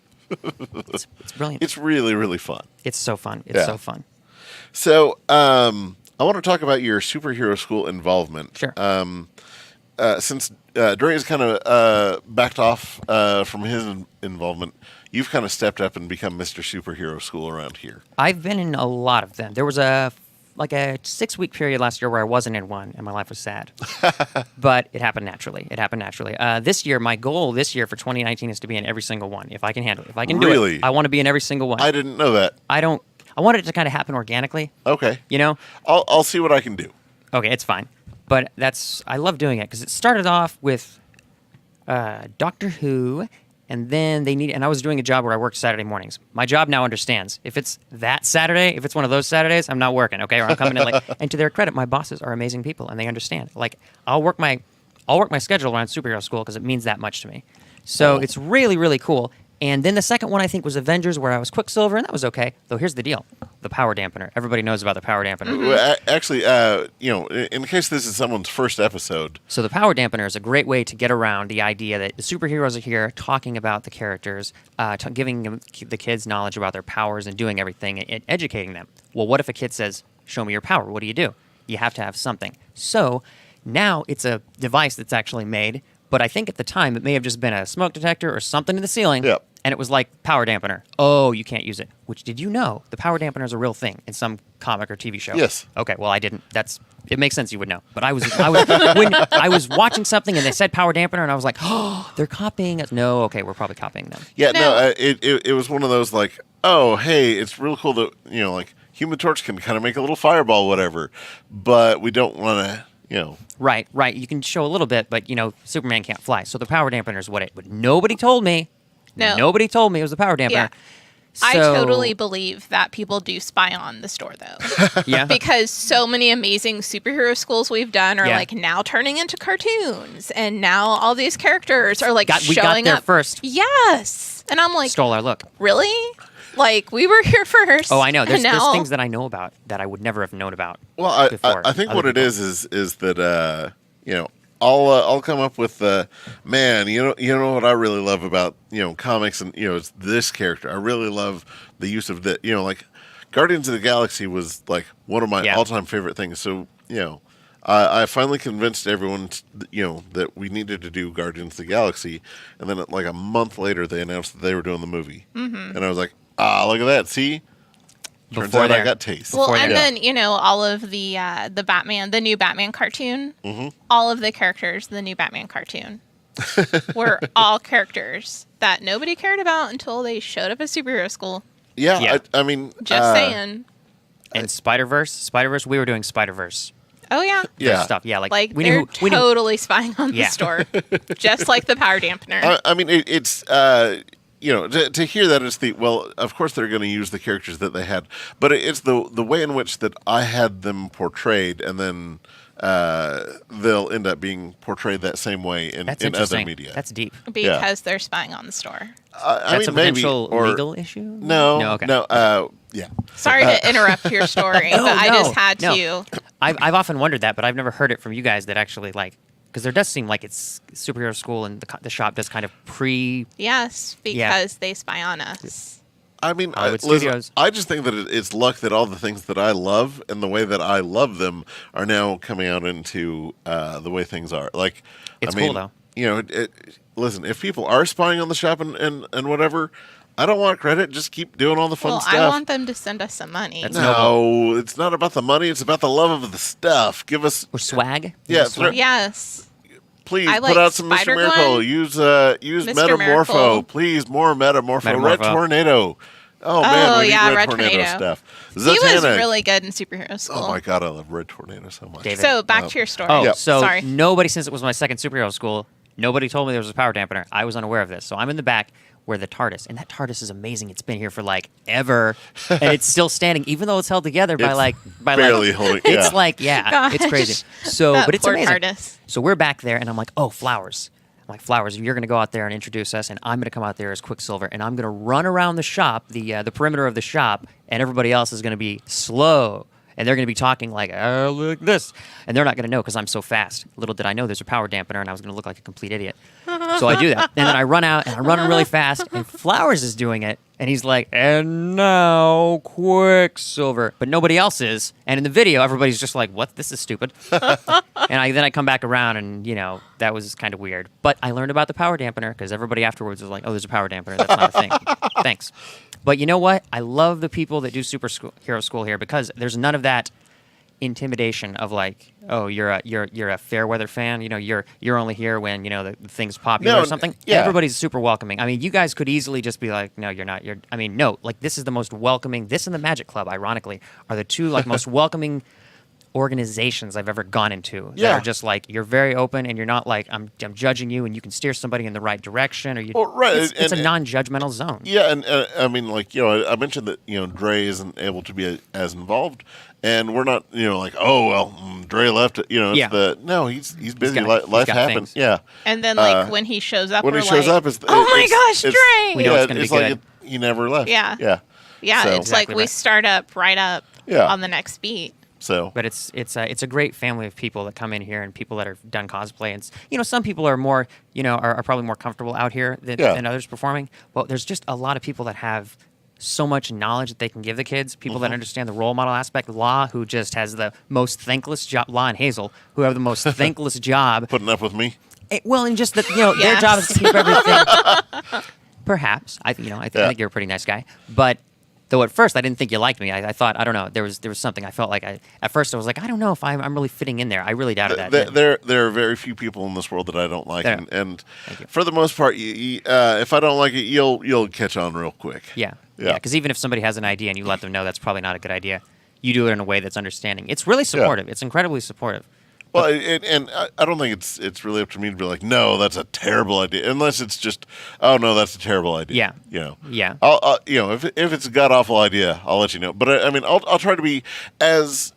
D: It's brilliant.
A: It's really, really fun.
D: It's so fun. It's
A: Yeah.
D: so fun.
A: So, I want to talk about your superhero school involvement.
D: Sure.
A: Since Dre has kind of backed off from his involvement, you've kind of stepped up and become Mr. Superhero School around here.
D: I've been in a lot of them. There was a 6-week period last year where I wasn't in one, and my life was sad. But it happened naturally. This year, my goal this year for 2019 is to be in every single one, if I can handle it. If I can do
A: Really?
D: it, I want to be in every single one.
A: I didn't know that.
D: I want it to kind of happen organically,
A: Okay.
D: you know?
A: I'll see what I can do.
D: Okay, it's fine. But I love doing it because it started off with Doctor Who, and then and I was doing a job where I worked Saturday mornings. My job now understands if it's that Saturday, if it's one of those Saturdays, I'm not working, okay? Or I'm coming in late. And to their credit, my bosses are amazing people, and they understand. Like I'll work my schedule around superhero school because it means that much to me. So it's really, really cool. And then the second one I think was Avengers, where I was Quicksilver, and that was okay. Though here's the deal: the power dampener. Everybody knows about the power dampener.
A: Well, actually, in case this is someone's first episode,
D: So the power dampener is a great way to get around the idea that the superheroes are here talking about the characters, giving the kids knowledge about their powers and doing everything and educating them. Well, what if a kid says, "Show me your power"? What do? You have to have something. So now it's a device that's actually made, but I think at the time it may have just been a smoke detector or something in the ceiling.
A: Yep.
D: And it was like power dampener. Oh, you can't use it. Which, did you know the power dampener is a real thing in some comic or TV show?
A: Yes.
D: Okay. Well, I didn't. It makes sense you would know. But I was when I was watching something and they said power dampener and I was like, oh, they're copying us. No, okay, we're probably copying them.
A: yeah,
B: No.
A: it was one of those like, oh, hey, it's real cool that like Human Torch can kind of make a little fireball, whatever, but we don't want to,
D: Right. You can show a little bit, but Superman can't fly. So the power dampener is but nobody told me.
B: No.
D: Nobody told me it was the power dampener.
B: Yeah.
D: So,
B: I totally believe that people do spy on the store, though.
D: Yeah.
B: Because so many amazing superhero schools we've done are
D: Yeah.
B: like now turning into cartoons, and now all these characters are like
D: we got
B: showing
D: there
B: up
D: first.
B: Yes, and I'm like,
D: Stole our look.
B: really? Like we were here first.
D: Oh, I know. There's
B: and now,
D: things that I know about that I would never have known about.
A: Well,
D: before
A: I think
D: other
A: what it
D: people.
A: is that I'll come up with man, you know what I really love about comics and it's this character. I really love the use of the like Guardians of the Galaxy was like one of my all-time favorite things. So I finally convinced everyone that we needed to do Guardians of the Galaxy, and then like a month later they announced that they were doing the movie, and I was like, look at that, see. Turns
D: Before
A: out I
D: there.
A: got taste.
B: Well,
D: Before
B: and
D: that.
B: then all of the Batman, the new Batman cartoon, all of the characters, in the new Batman cartoon, were all characters that nobody cared about until they showed up at superhero school.
A: Yeah. I mean,
B: Just saying.
D: And Spider-Verse, we were doing Spider-Verse
B: Oh yeah.
A: yeah.
D: stuff. Yeah,
B: Like
D: we
B: they're
D: knew. We knew.
B: totally spying on the
D: Yeah.
B: store, just like the power dampener.
A: I mean, it's to hear that it's of course they're going to use the characters that they had, but it's the way in which that I had them portrayed, and then they'll end up being portrayed that same way in
D: That's
A: other
D: interesting.
A: media.
D: That's deep.
B: Because they're spying on the store.
A: I
D: That's
A: mean,
D: a
A: maybe
D: potential
A: or
D: legal issue.
A: no,
D: Okay.
A: yeah.
B: Sorry to interrupt your story, but I just had
D: no.
B: to.
D: I've often wondered that, but I've never heard it from you guys that actually because there does seem like it's superhero school and the shop does kind of
B: Yes, because they spy on us.
A: I mean,
D: Hollywood
A: listen,
D: Studios.
A: I just think that it's luck that all the things that I love and the way that I love them are now coming out into the way things are. Like,
D: It's
A: I mean,
D: cool, though.
A: You know, listen, if people are spying on the shop and whatever, I don't want credit. Just keep doing all the fun
B: Well,
A: stuff.
B: I want them to send us some money.
D: That's
A: no, it's not about the money. It's about the love of the stuff. Give us,
D: Or swag.
A: Yeah,
D: Swag.
B: Yes.
A: please
B: I
A: put
B: like
A: out some Mr.
B: Spider-Gwen.
A: Miracle. Use
B: Mr.
A: Metamorpho.
B: Miracle.
A: Please, more Metamorpho. Red
D: Metamorpho.
A: Tornado. Oh man, we
B: yeah,
A: need
B: Red
A: Tornado
B: Tornado.
A: stuff.
B: He was
A: Zatanna.
B: really good in Superhero School.
A: Oh my god, I love Red Tornado so much.
D: David.
B: So back to your story.
D: Oh,
A: Yep.
D: so
B: Sorry.
D: nobody, since it was my second superhero school, nobody told me there was a power dampener. I was unaware of this. So I'm in the back where the TARDIS, and that TARDIS is amazing. It's been here for like ever, and it's still standing, even though it's held together by
A: It's barely holding. Yeah.
D: It's like, yeah,
B: Gosh.
D: it's crazy. So,
B: That
D: but it's
B: poor
D: amazing.
B: TARDIS.
D: So we're back there, and I'm like, oh, Flowers. I'm like, Flowers, you're going to go out there and introduce us, and I'm going to come out there as Quicksilver, and I'm going to run around the shop, the perimeter of the shop, and everybody else is going to be slow. And they're going to be talking like, oh, look this. And they're not going to know because I'm so fast. Little did I know there's a power dampener, and I was going to look like a complete idiot. So I do that. And then I run out, and I'm running really fast, and Flowers is doing it. And he's like, and now Quicksilver. But nobody else is. And in the video, everybody's just like, what? This is stupid. And then I come back around, and, that was kind of weird. But I learned about the power dampener because everybody afterwards was like, oh, there's a power dampener. That's not a thing. Thanks. But you know what? I love the people that do superhero school here because there's none of that intimidation of like, oh, you're a fair weather fan. You're only here when the thing's popular
A: No,
D: or something.
A: yeah.
D: Everybody's super welcoming. I mean, you guys could easily just be like, no, you're not. No, like this is the most welcoming. This and the Magic Club, ironically, are the two like most welcoming organizations I've ever gone into.
A: Yeah.
D: That are just like you're very open and you're not like I'm judging you and you can steer somebody in the right direction or you.
A: Well, right,
D: It's a
A: and-
D: non-judgmental zone.
A: Yeah, and I mean, like I mentioned that Dre isn't able to be as involved, and we're not like, oh well, Dre left.
D: Yeah.
A: No, he's busy.
D: got-
A: Life
D: got
A: happens.
D: things.
A: Yeah.
B: And then, like, when he shows up,
A: When
B: we're
A: he shows
B: like,
A: up,
B: oh my gosh,
A: it's-
B: Dre!
D: We know it's gonna be
A: like
D: good.
A: he never left.
B: Yeah.
A: Yeah.
B: Yeah,
A: So-
B: it's
D: Exactly
B: like we
D: right.
B: start up right up
A: Yeah.
B: on the next beat.
A: So.
D: But it's a great family of people that come in here and people that have done cosplay. And some people are more are probably more comfortable out here than others performing. But there's just a lot of people that have so much knowledge that they can give the kids. People that understand the role model aspect. Law, who just has the most thankless job. Law and Hazel, who have the most thankless job.
A: Putting up with me.
D: And just that their
B: Yes.
D: job is to keep everything. Perhaps I think you're a pretty nice guy, but. Though at first I didn't think you liked me. I thought, I don't know, there was something. I felt like at first I was like, I don't know if I'm really fitting in there. I really doubted that.
A: There are very few people in this world that I don't like,
D: There.
A: and
D: Thank you.
A: for the most part, if I don't like it, you'll catch on real quick.
D: Yeah.
A: Yeah.
D: Because even if somebody has an idea and you let them know that's probably not a good idea, you do it in a way that's understanding. It's really supportive. It's incredibly supportive.
A: Well, and I don't think it's really up to me to be like, no, that's a terrible idea, unless it's just, oh no, that's a terrible idea.
D: Yeah. Yeah.
A: I'll if it's a god awful idea, I'll let you know. But I mean, I'll try to be as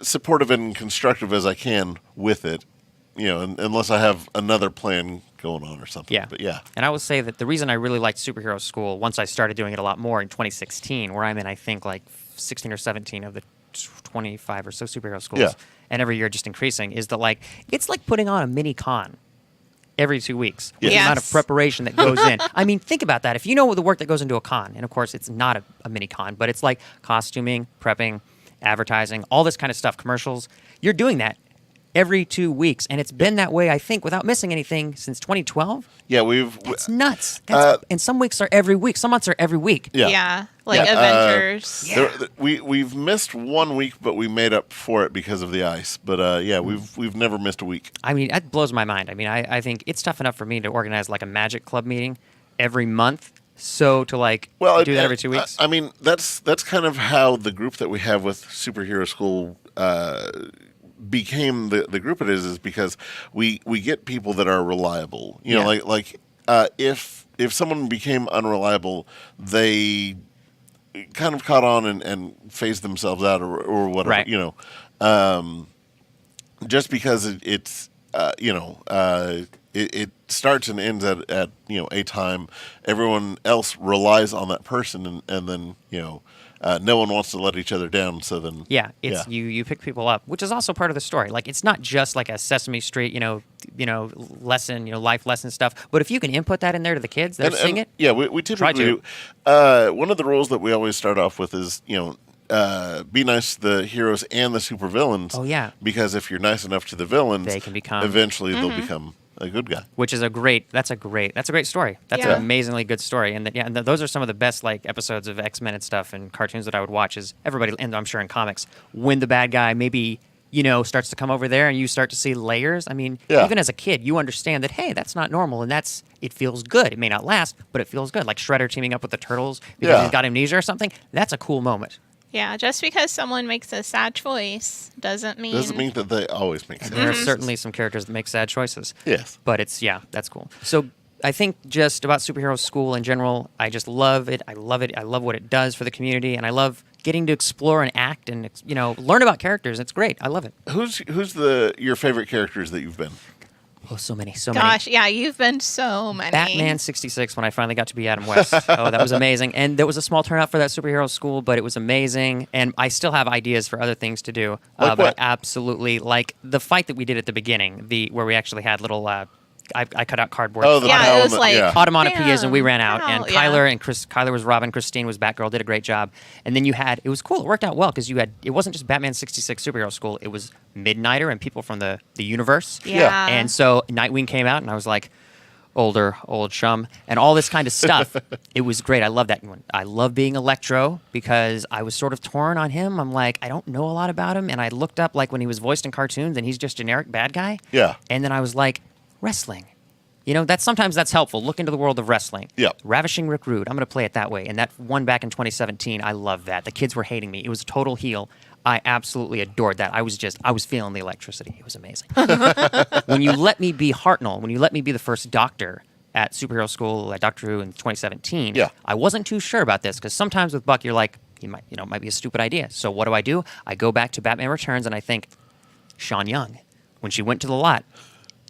A: supportive and constructive as I can with it. Unless I have another plan going on or something.
D: Yeah.
A: But yeah.
D: And I will say that the reason I really liked Superhero School, once I started doing it a lot more in 2016, where I'm in, I think, like 16 or 17 of the 25 or so superhero schools,
A: Yeah.
D: and every year just increasing, is that like it's like putting on a mini con every 2 weeks.
A: Yes.
D: The amount of
B: Yes.
D: preparation that goes in. I mean, think about that. If you know the work that goes into a con, and of course it's not a mini con, but it's like costuming, prepping, advertising, all this kind of stuff, commercials. You're doing that every 2 weeks, and it's been that way, I think, without missing anything since 2012.
A: Yeah,
D: That's nuts. And some weeks are every week. Some months are every week.
A: yeah.
B: Yeah. Like
A: Yeah.
B: Avengers.
A: We've missed 1 week, but we made up for it because of the ice. But yeah, we've never missed a week.
D: I mean, that blows my mind. I mean, I think it's tough enough for me to organize like a Magic Club meeting every month. So to do that every 2 weeks.
A: I mean, that's kind of how the group that we have with Superhero School became the group it is because we get people that are reliable. You know,
D: Yeah.
A: if someone became unreliable, they kind of caught on and phased themselves out or whatever.
D: Right.
A: Just because it starts and ends at a time. Everyone else relies on that person, and then no one wants to let each other down. So then,
D: Yeah, it's you pick people up, which is also part of the story. Like it's not just like a Sesame Street, lesson, life lesson stuff. But if you can input that in there to the kids that are seeing it,
A: yeah, we typically do. One of the rules that we always start off with is be nice to the heroes and the supervillains.
D: Oh, yeah.
A: Because if you're nice enough to the villains,
D: They can become-
A: eventually they'll become a good guy.
D: which is that's a great story. That's
B: Yeah.
D: an amazingly good story, and those are some of the best like episodes of X-Men and stuff and cartoons that I would watch. Is everybody, and I'm sure in comics, when the bad guy maybe starts to come over there and you start to see layers. I mean,
A: Yeah.
D: even as a kid, you understand that hey, that's not normal, and it feels good. It may not last, but it feels good. Like Shredder teaming up with the Turtles because
A: Yeah.
D: he's got amnesia or something. That's a cool moment.
B: Yeah, just because someone makes a sad choice doesn't mean
A: That they always make sense.
D: There are certainly some characters that make sad choices.
A: Yes.
D: But that's cool. So I think just about superhero school in general, I just love it. I love it. I love what it does for the community, and I love getting to explore and act and learn about characters. It's great. I love it.
A: Who's your favorite characters that you've been?
D: Oh, so many.
B: Gosh, yeah, you've been so many.
D: Batman 66 when I finally got to be Adam West. Oh, that was amazing. And there was a small turnout for that superhero school, but it was amazing. And I still have ideas for other things to do.
A: Like
D: but
A: what?
D: absolutely, like the fight that we did at the beginning, where we actually had little. I cut out cardboard.
A: Oh, the
B: Yeah, it was
A: helmet,
B: like
A: yeah.
D: Automatopoeias, and we ran out.
B: Ow,
D: And
B: yeah.
D: Kyler was Robin, Christine was Batgirl, did a great job. And then it was cool. It worked out well because it wasn't just Batman 66 superhero school. It was Midnighter and people from the universe.
B: Yeah.
D: And so Nightwing came out, and I was like, old chum, and all this kind of stuff. It was great. I love that one. I love being Electro because I was sort of torn on him. I'm like, I don't know a lot about him. And I looked up like when he was voiced in cartoons and he's just generic bad guy.
A: Yeah.
D: And then I was like, wrestling. Sometimes that's helpful. Look into the world of wrestling.
A: Yeah.
D: Ravishing Rick Rude. I'm going to play it that way. And that one back in 2017, I love that. The kids were hating me. It was a total heel. I absolutely adored that. I was feeling the electricity. It was amazing. When you let me be Hartnell, when you let me be the first Doctor at superhero school at Doctor Who in 2017,
A: Yeah.
D: I wasn't too sure about this because sometimes with Buck, you're like, it might be a stupid idea. So what do? I go back to Batman Returns and I think, Sean Young, when she went to the lot,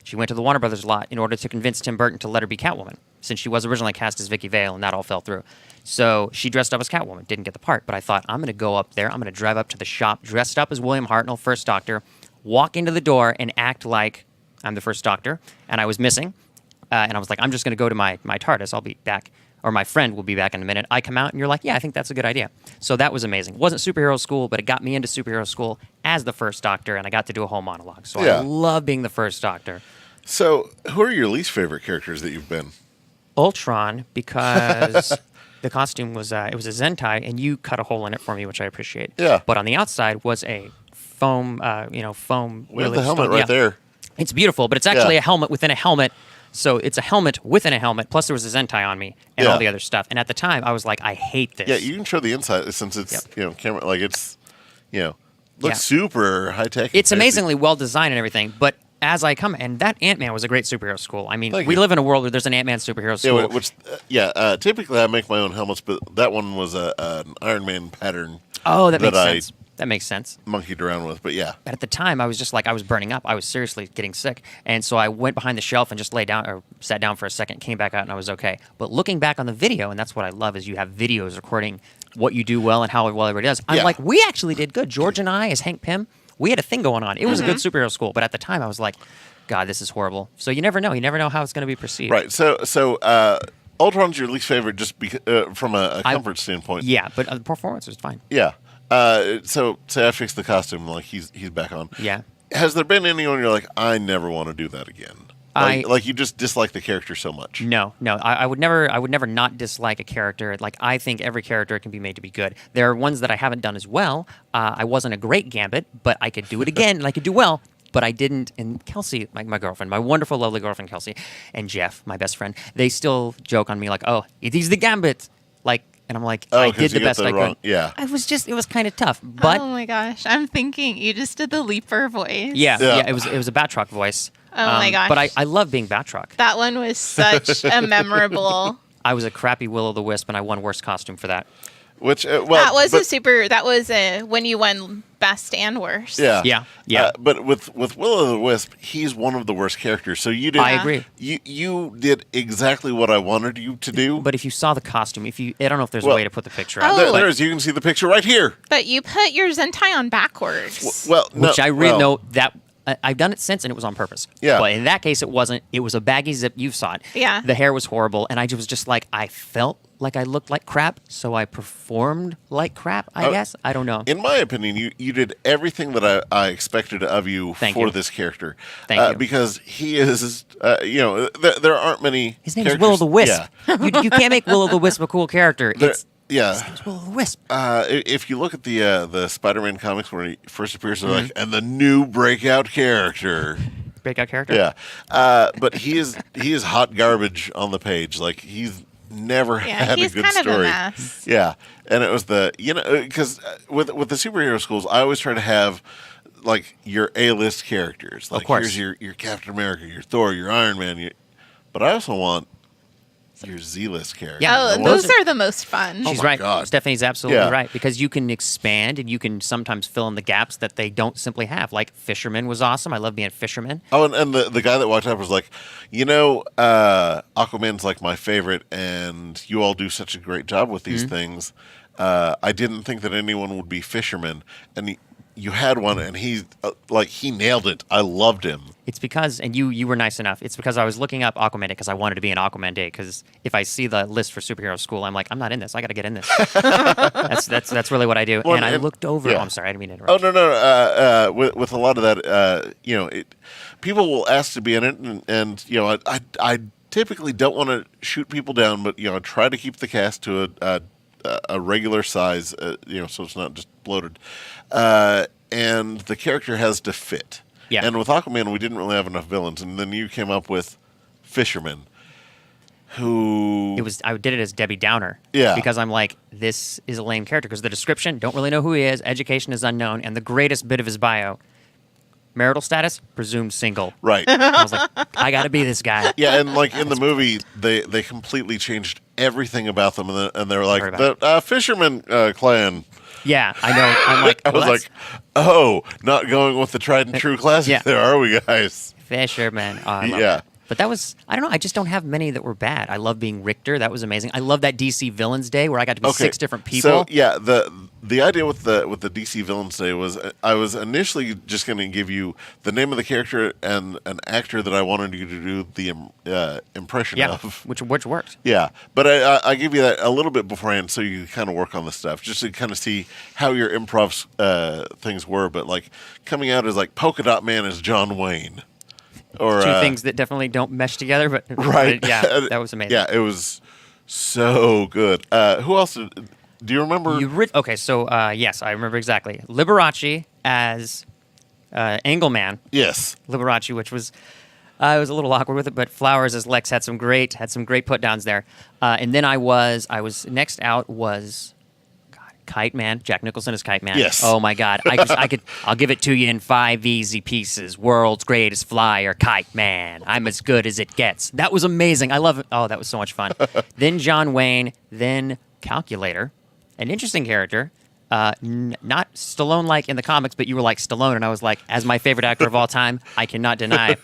D: she went to the Warner Brothers lot in order to convince Tim Burton to let her be Catwoman, since she was originally cast as Vicky Vale, and that all fell through. So she dressed up as Catwoman, didn't get the part, but I thought, I'm going to go up there, I'm going to drive up to the shop, dressed up as William Hartnell, first Doctor, walk into the door and act like I'm the first Doctor, and I was missing, and I was like, I'm just going to go to my TARDIS, I'll be back, or my friend will be back in a minute. I come out, and you're like, yeah, I think that's a good idea. So that was amazing. It wasn't superhero school, but it got me into superhero school as the first Doctor, and I got to do a whole monologue. So
A: Yeah.
D: I love being the first Doctor.
A: So, who are your least favorite characters that you've been?
D: Ultron, because the costume was it was a Zentai, and you cut a hole in it for me, which I appreciate.
A: Yeah.
D: But on the outside was a foam, foam.
A: We have
D: really
A: the helmet
D: stone-
A: right
D: yeah.
A: there.
D: It's beautiful, but it's actually
A: Yeah.
D: a helmet within a helmet. So it's a helmet within a helmet. Plus, there was a Zentai on me and
A: Yeah.
D: all the other stuff. And at the time, I was like, I hate this.
A: Yeah, you can show the inside since it's camera looks
D: Yeah.
A: super high tech.
D: It's amazingly well designed and everything, but as I come, and that Ant-Man was a great superhero school. I mean,
A: Thank
D: we
A: you.
D: live in a world where there's an Ant-Man superhero school.
A: Yeah, typically I make my own helmets, but that one was an Iron Man pattern.
D: Oh, that makes
A: I
D: sense. That makes sense.
A: monkeyed around with. But yeah,
D: But at the time, I was just like, I was burning up. I was seriously getting sick. And so I went behind the shelf and just lay down or sat down for a second, came back out, and I was okay. But looking back on the video, and that's what I love, is you have videos recording what you do well and how well everybody does. I'm
A: Yeah.
D: like, we actually did good. George and I, as Hank Pym, we had a thing going on. It was a good superhero school. But at the time, I was like, God, this is horrible. So you never know. You never know how it's going to be perceived.
A: right. So Ultron's your least favorite just from a comfort standpoint.
D: Yeah, but the performance was fine.
A: Yeah. So say I fix the costume, like he's back on.
D: Yeah.
A: Has there been anyone you're like, I never want to do that again? Like you just dislike the character so much.
D: No. I would never not dislike a character. Like, I think every character can be made to be good. There are ones that I haven't done as well. I wasn't a great Gambit, but I could do it again, and I could do well. But I didn't. And Kelsey, my girlfriend, my wonderful, lovely girlfriend Kelsey, and Jeff, my best friend, they still joke on me like, "Oh, he's the Gambit." Like, and I'm like, I
A: 'cause
D: did the
A: you got
D: best I
A: wrong-
D: could.
A: Yeah.
D: It was kind of tough, but
B: oh my gosh, I'm thinking you just did the Leaper voice.
D: yeah,
A: Yeah.
D: it was a Batroc voice.
B: Oh my gosh.
D: But I love being Batroc.
B: That one was such a memorable.
D: I was a crappy Will-O-the-Wisp, and I won worst costume for that.
A: Which
B: that was when you won best and worst.
A: Yeah,
D: Yeah.
A: but with Will-O-the-Wisp, he's one of the worst characters. So you did.
D: I agree.
A: You did exactly what I wanted you to do.
D: But if you saw the costume, I don't know if there's
A: Well,
D: a way to put the picture
B: Oh.
D: out.
A: There is. You can see the picture right here.
B: But you put your Zentai on backwards.
A: Well, no,
D: Which I really
A: well,
D: know that I've done it since, and it was on purpose.
A: Yeah.
D: But in that case, it wasn't. It was a baggy zip. You saw it.
B: Yeah.
D: The hair was horrible, and I was just like, I felt like I looked like crap, so I performed like crap. I guess I don't know.
A: In my opinion, you did everything that I expected of you
D: Thank
A: for
D: you.
A: this character.
D: Thank you.
A: Because he is, there aren't many.
D: His name
A: characters.
D: is Will-O-the-Wisp.
A: Yeah.
D: You can't make Will-O-the-Wisp a cool character.
A: There-
D: His
A: yeah.
D: name's Will-O-the-Wisp.
A: If you look at the Spider-Man comics where he first appears, they're
D: Mm-hmm.
A: like, and the new breakout character.
D: Breakout character.
A: Yeah. But he is hot garbage on the page. Like, he's never
B: Yeah,
A: had
B: he's
A: a good
B: kind of a
A: story.
B: mess.
A: Yeah, and it was because with the superhero schools, I always try to have like your A-list characters. Like,
D: course.
A: here's your Captain America, your Thor, your Iron Man. But I also want your Z-list characters.
D: Yeah,
B: Oh,
A: I
B: and
A: want-
B: those are the most fun.
D: She's
A: my
D: right.
A: God.
D: Stephanie's absolutely
A: Yeah.
D: right, because you can expand and you can sometimes fill in the gaps that they don't simply have. Like Fisherman was awesome. I love being a fisherman.
A: Oh, and the guy that walked up was like, Aquaman's like my favorite, and you all do such a great job with these
D: Mm-hmm.
A: things. I didn't think that anyone would be fisherman, and you had one, and he nailed it. I loved him.
D: It's because, and you were nice enough. It's because I was looking up Aquaman because I wanted to be an Aquaman day. Because if I see the list for superhero school, I'm like, I'm not in this. I got to get in this. that's really what I do.
A: Well,
D: and I
A: and-
D: looked over.
A: yeah.
D: Oh, I'm sorry, I didn't mean to interrupt.
A: Oh no. With a lot of that, people will ask to be in it, and I typically don't want to shoot people down, but try to keep the cast to a regular size, so it's not just bloated. And the character has to fit.
D: Yeah.
A: And with Aquaman, we didn't really have enough villains, and then you came up with Fisherman, who
D: I did it as Debbie Downer.
A: Yeah.
D: Because I'm like, this is a lame character. Because the description, don't really know who he is. Education is unknown. And the greatest bit of his bio, marital status, presumed single.
A: right.
D: I was like, I got to be this guy.
A: Yeah, and like in the movie, they completely changed everything about them, and they were like
D: Heard
A: the
D: about
A: Fisherman clan.
D: Yeah, I know. I'm like,
A: I was
D: well,
A: like, oh, not going with the tried and true classic.
D: Yeah.
A: There are we, guys?
D: Fisherman. Oh, I love
A: Yeah.
D: that. But that was, I don't know, I just don't have many that were bad. I love being Richter. That was amazing. I love that DC Villains Day where I got to be 6 different people.
A: So yeah, the idea with the DC Villains Day was I was initially just going to give you the name of the character and an actor that I wanted you to do the impression
D: yeah,
A: of.
D: which worked.
A: Yeah, but I give you that a little bit beforehand so you kind of work on the stuff, just to kind of see how your improv things were. But like coming out as like Polka Dot Man as John Wayne. Or,
D: Two things that definitely don't mesh together, but
A: right.
D: but yeah, that was amazing.
A: Yeah, it was so good. Who else? Do you remember?
D: Okay, so yes, I remember exactly. Liberace as Engelman.
A: Yes.
D: Liberace, which was I was a little awkward with it, but Flowers as Lex had some great put downs there. And then I was next out was Kite Man, Jack Nicholson as Kite Man.
A: Yes.
D: Oh my God, I'll give it to you in 5 easy pieces. World's greatest flyer, Kite Man. I'm as good as it gets. That was amazing. I love it. Oh, that was so much fun. Then John Wayne, then Calculator, an interesting character. Not Stallone like in the comics, but you were like Stallone, and I was like, as my favorite actor of all time, I cannot deny.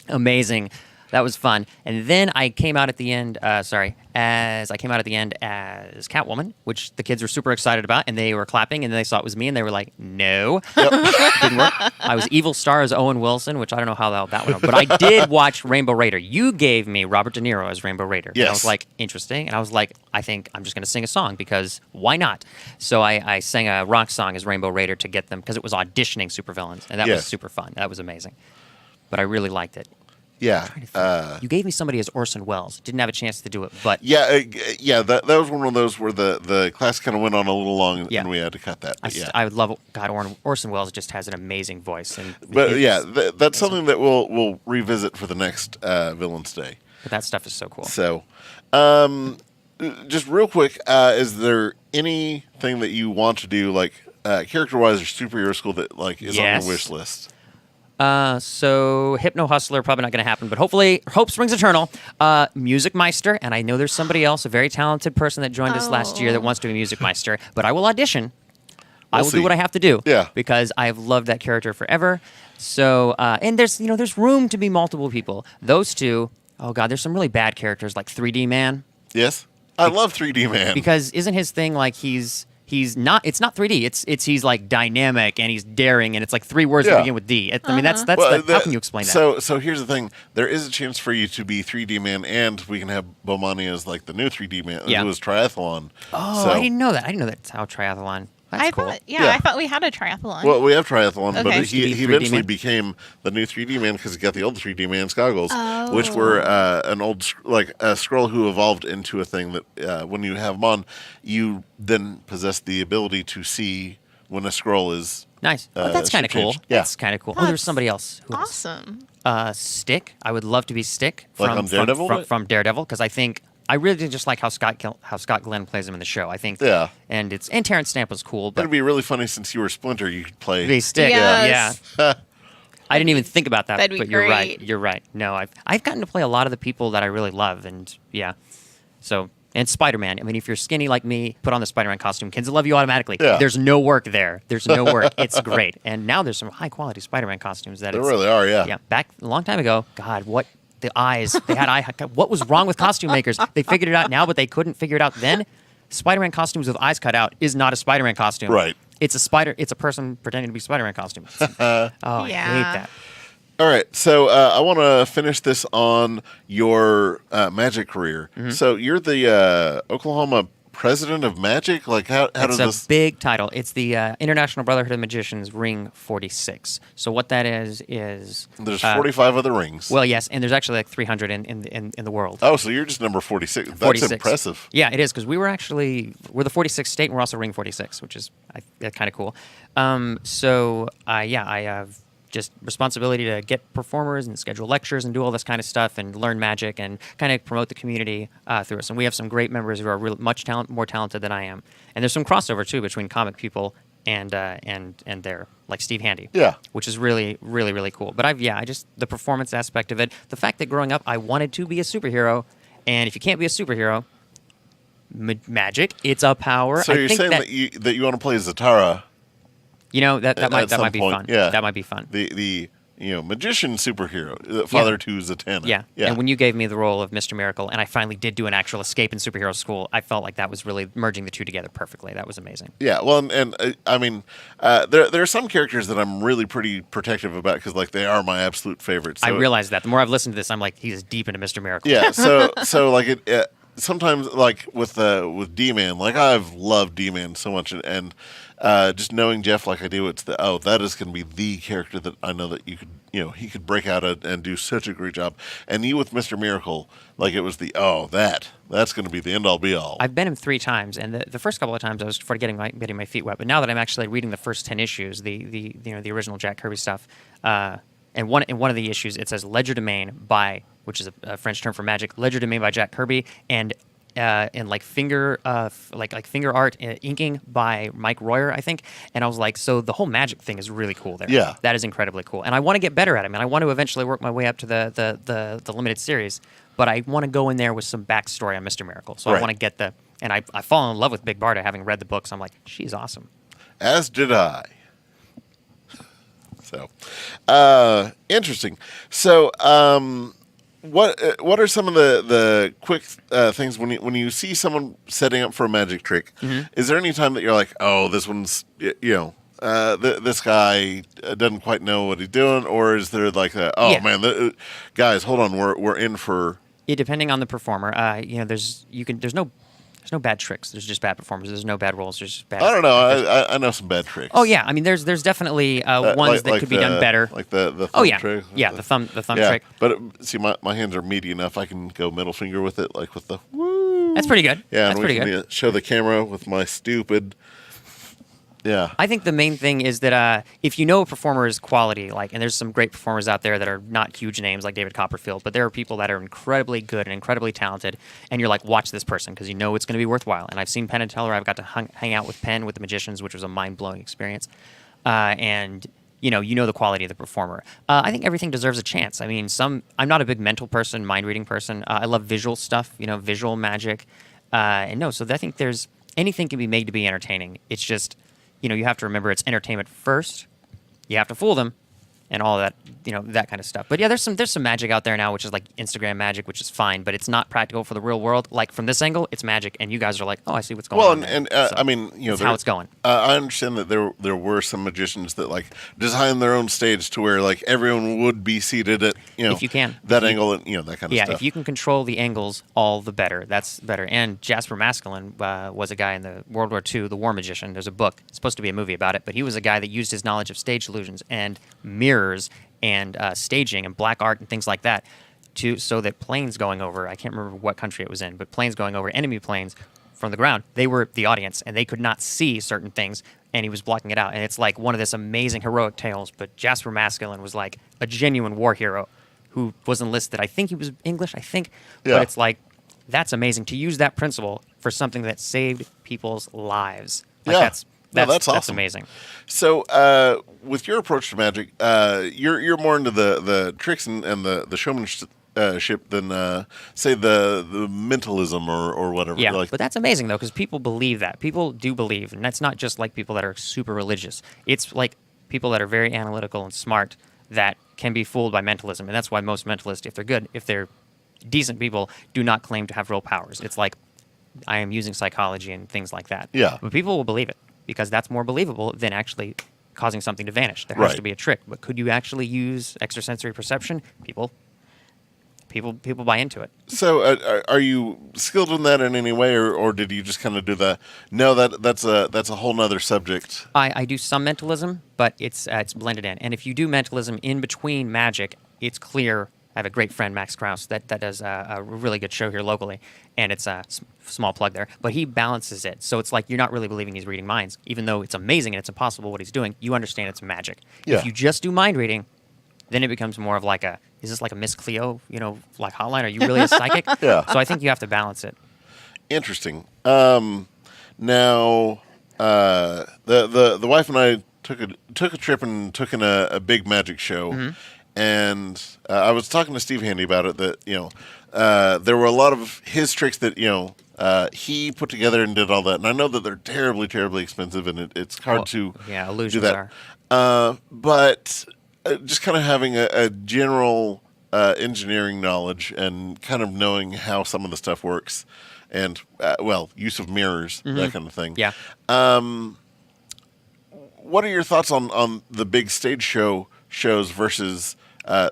D: Amazing. That was fun. And then I came out at the end, as Catwoman, which the kids were super excited about, and they were clapping, and they saw it was me, and they were like, no. Didn't work. I was Evil Star as Owen Wilson, which I don't know how that went on. But I did watch Rainbow Raider. You gave me Robert De Niro as Rainbow Raider.
A: Yes.
D: And I was like, interesting. And I was like, I think I'm just going to sing a song, because why not? So I sang a rock song as Rainbow Raider to get them, because it was auditioning supervillains, and that
A: Yes.
D: was super fun. That was amazing. But I really liked it.
A: Yeah.
D: You gave me somebody as Orson Welles. Didn't have a chance to do it, but
A: That was one of those where the class kind of went on a little long,
D: Yeah.
A: and we had to cut that. But
D: I would love. God, Orson Welles just has an amazing voice, and
A: But
D: it's-
A: that's something that we'll revisit for the next Villains Day.
D: but that stuff is so cool.
A: So, just real quick, is there anything that you want to do, like character-wise or superhero school, that like is on
D: Yes.
A: your wish list?
D: So Hypno Hustler probably not going to happen, but hopefully Hope Springs Eternal. Music Meister, and I know there's somebody else, a very talented person that joined us last year that wants to be Music Meister, but I will audition. I will do what I have to do.
A: Yeah.
D: Because I've loved that character forever. So, and there's room to be multiple people. Those two, oh God, there's some really bad characters like 3D Man.
A: Yes. I love 3D Man.
D: Because isn't his thing like he's not, it's not 3D, it's he's like dynamic and he's daring and it's like 3 words that begin with D. I mean, that's how can you explain that?
A: So here's the thing. There is a chance for you to be 3D Man, and we can have Bomani as like the new 3D Man, who is triathlon.
D: Oh,
A: so,
D: I didn't know that. I didn't know that's how triathlon. That's
B: I
D: cool.
B: thought, I thought we had a triathlon.
A: Well, we have triathlon,
B: Okay.
A: but he
D: 3D
A: eventually
D: Man?
A: became the new 3D Man because he got the old 3D Man's goggles, which were an old a scroll who evolved into a thing that when you have them on, you then possess the ability to see when a scroll is
D: Nice. That's kind of cool.
A: changed. Yeah.
D: That's kind of cool. Oh, there's somebody else. Who else?
B: Awesome.
D: Stick. I would love to be Stick
A: Like on Daredevil?
D: from Daredevil, because I think I really did just like how Scott Glenn plays him in the show. I think.
A: Yeah.
D: And Terrence Stamp was cool, but
A: It'd be really funny since you were Splinter. You could play.
D: be Stick.
B: Yes.
D: Yeah. I didn't even think about that,
B: That'd be
D: but you're right.
B: great.
D: You're right. No, I've gotten to play a lot of the people that I really love, and yeah. So. And Spider-Man. I mean, if you're skinny like me, put on the Spider-Man costume. Kids will love you automatically.
A: Yeah.
D: There's no work there. There's no work. It's great. And now there's some high-quality Spider-Man costumes that
A: There really are, yeah.
D: Yeah. Back a long time ago, God, what the eyes they had what was wrong with costume makers? They figured it out now, but they couldn't figure it out then. Spider-Man costumes with eyes cut out is not a Spider-Man costume.
A: Right.
D: It's a person pretending to be Spider-Man costume. I hate that.
A: All right, so I want to finish this on your Magic career.
D: Mm-hmm.
A: So you're the Oklahoma president of Magic. Like, how does
D: It's
A: this?
D: a big title. It's the International Brotherhood of Magicians Ring 46. So what that is
A: There's 45 other rings.
D: well, yes, and there's actually like 300 in the world.
A: Oh, so you're just number 46. That's
D: 46.
A: impressive.
D: Yeah, it is, because we're the 46th state, and we're also Ring 46, which is kind of cool. I have just responsibility to get performers and schedule lectures and do all this kind of stuff and learn magic and kind of promote the community through us. And we have some great members who are more talented than I am. And there's some crossover too between comic people and their, like Steve Handy.
A: Yeah.
D: Which is really, really, really cool. But I just the performance aspect of it, the fact that growing up I wanted to be a superhero, and if you can't be a superhero, magic, it's a power.
A: So
D: I
A: you're
D: think
A: saying that you want to play Zatara?
D: that might
A: some
D: be
A: point,
D: fun.
A: yeah.
D: That might be fun.
A: The magician superhero, father to Zatanna.
D: Yeah. And when you gave me the role of Mr. Miracle, and I finally did do an actual escape in superhero school, I felt like that was really merging the two together perfectly. That was amazing.
A: Yeah, well, and I mean, there are some characters that I'm really pretty protective about because, like, they are my absolute favorites. So
D: I realize that. The more I've listened to this, I'm like, he's deep into Mr. Miracle.
A: Yeah, so like it sometimes, like with D-Man, like I've loved D-Man so much, and just knowing Jeff like I do, it's that is going to be the character that I know that he could break out and do such a great job. And you with Mr. Miracle, like it was that's going to be the end all be all.
D: I've been him 3 times, and the first couple of times I was getting my feet wet. But now that I'm actually reading the first 10 issues, the original Jack Kirby stuff, and one of the issues it says Ledger Domain by, which is a French term for magic, Ledger Domain by Jack Kirby, and like finger finger art inking by Mike Royer, I think. And I was like, so the whole magic thing is really cool there.
A: Yeah,
D: that is incredibly cool, and I want to get better at it. And I want to eventually work my way up to the limited series, but I want to go in there with some backstory on Mr. Miracle. So
A: right.
D: I want to get and I fall in love with Big Barda having read the books. I'm like, she's awesome.
A: As did I. So, interesting. So, what are some of the quick things when you see someone setting up for a magic trick? Mm-hmm. Is there any time that you're like, oh, this one's this guy doesn't quite know what he's doing, or is there like man, guys, hold on, we're in for.
D: Yeah, depending on the performer, there's no bad tricks. There's just bad performers. There's no bad roles. There's just bad.
A: I don't know. I know some bad tricks.
D: Oh yeah, I mean, there's definitely ones that could be done better.
A: Like the thumb trick.
D: Yeah, the thumb trick.
A: But see, my hands are meaty enough. I can go middle finger with it, like with the woo.
D: That's pretty good.
A: Yeah,
D: that's pretty good.
A: Show the camera with my stupid. Yeah.
D: I think the main thing is that if you know a performer is quality, and there's some great performers out there that are not huge names like David Copperfield, but there are people that are incredibly good and incredibly talented, and you're like, watch this person because you know it's going to be worthwhile. And I've seen Penn and Teller. I've got to hang out with Penn with the Magicians, which was a mind-blowing experience. And you know the quality of the performer. I think everything deserves a chance. I mean, I'm not a big mental person, mind-reading person. I love visual stuff, visual magic. So I think anything can be made to be entertaining. It's just you have to remember it's entertainment first. You have to fool them. And all that, that kind of stuff. But yeah, there's some magic out there now, which is like Instagram magic, which is fine, but it's not practical for the real world. Like from this angle, it's magic, and you guys are like, oh, I see what's going on.
A: So, I mean,
D: that's how it's going.
A: I understand that there were some magicians that like designed their own stage to where like everyone would be seated at
D: if you can
A: that angle and that kind of stuff.
D: Yeah, if you can control the angles, all the better. That's better. And Jasper Maskelyne was a guy in the World War II, The War Magician. There's a book. It's supposed to be a movie about it, but he was a guy that used his knowledge of stage illusions and mirrors and staging and black art and things like that so that planes going over, I can't remember what country it was in, but planes going over enemy planes from the ground, they were the audience and they could not see certain things, and he was blocking it out. And it's like one of this amazing heroic tales, but Jasper Maskelyne was like a genuine war hero who was enlisted. I think he was English,
A: Yeah.
D: But it's like, that's amazing to use that principle for something that saved people's lives. Like
A: Yeah.
D: That's
A: awesome.
D: That's amazing.
A: So, with your approach to magic, you're more into the tricks and the showmanship than say the mentalism or whatever.
D: Yeah,
A: Like,
D: but that's amazing though, because people believe that. People do believe, and that's not just like people that are super religious. It's like people that are very analytical and smart that can be fooled by mentalism, and that's why most mentalists, if they're decent people, do not claim to have real powers. It's like, I am using psychology and things like that.
A: Yeah.
D: But people will believe it because that's more believable than actually causing something to vanish. There has
A: Right.
D: to be a trick. But could you actually use extrasensory perception? People buy into it.
A: So, are you skilled in that in any way, or did you just kind of do that's a whole nother subject?
D: I do some mentalism, but it's blended in. And if you do mentalism in between magic, it's clear. I have a great friend, Max Krause, that does a really good show here locally, and it's a small plug there. But he balances it, so it's like you're not really believing he's reading minds, even though it's amazing and it's impossible what he's doing. You understand it's magic.
A: Yeah.
D: If you just do mind reading, then it becomes more of like is this like a Miss Cleo, like hotline? Are you really a psychic?
A: Yeah.
D: So I think you have to balance it.
A: Interesting. Now, the wife and I took a trip and took in a big magic show.
D: Mm-hmm.
A: And I was talking to Steve Handy about it. That there were a lot of his tricks that he put together and did all that. And I know that they're terribly, terribly expensive, and it's hard to
D: illusions
A: do that.
D: are.
A: But just kind of having a general engineering knowledge and kind of knowing how some of the stuff works, and use of mirrors, that kind of thing.
D: Yeah.
A: What are your thoughts on the big stage shows versus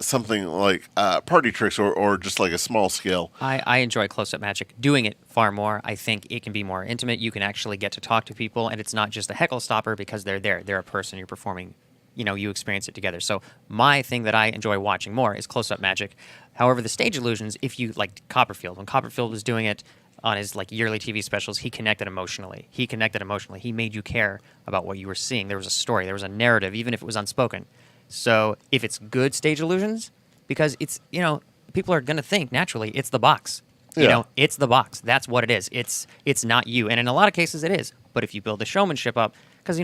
A: something like party tricks or just like a small scale?
D: I enjoy close-up magic. Doing it far more. I think it can be more intimate. You can actually get to talk to people, and it's not just a heckle stopper because they're there. They're a person. You're performing. You experience it together. So my thing that I enjoy watching more is close-up magic. However, the stage illusions, if you like Copperfield, when Copperfield was doing it on his like yearly TV specials, he connected emotionally. He made you care about what you were seeing. There was a story. There was a narrative, even if it was unspoken. So if it's good stage illusions, because it's, people are going to think naturally it's the box. It's the box. That's what it is. It's not you. And in a lot of cases it is. But if you build the showmanship up, because,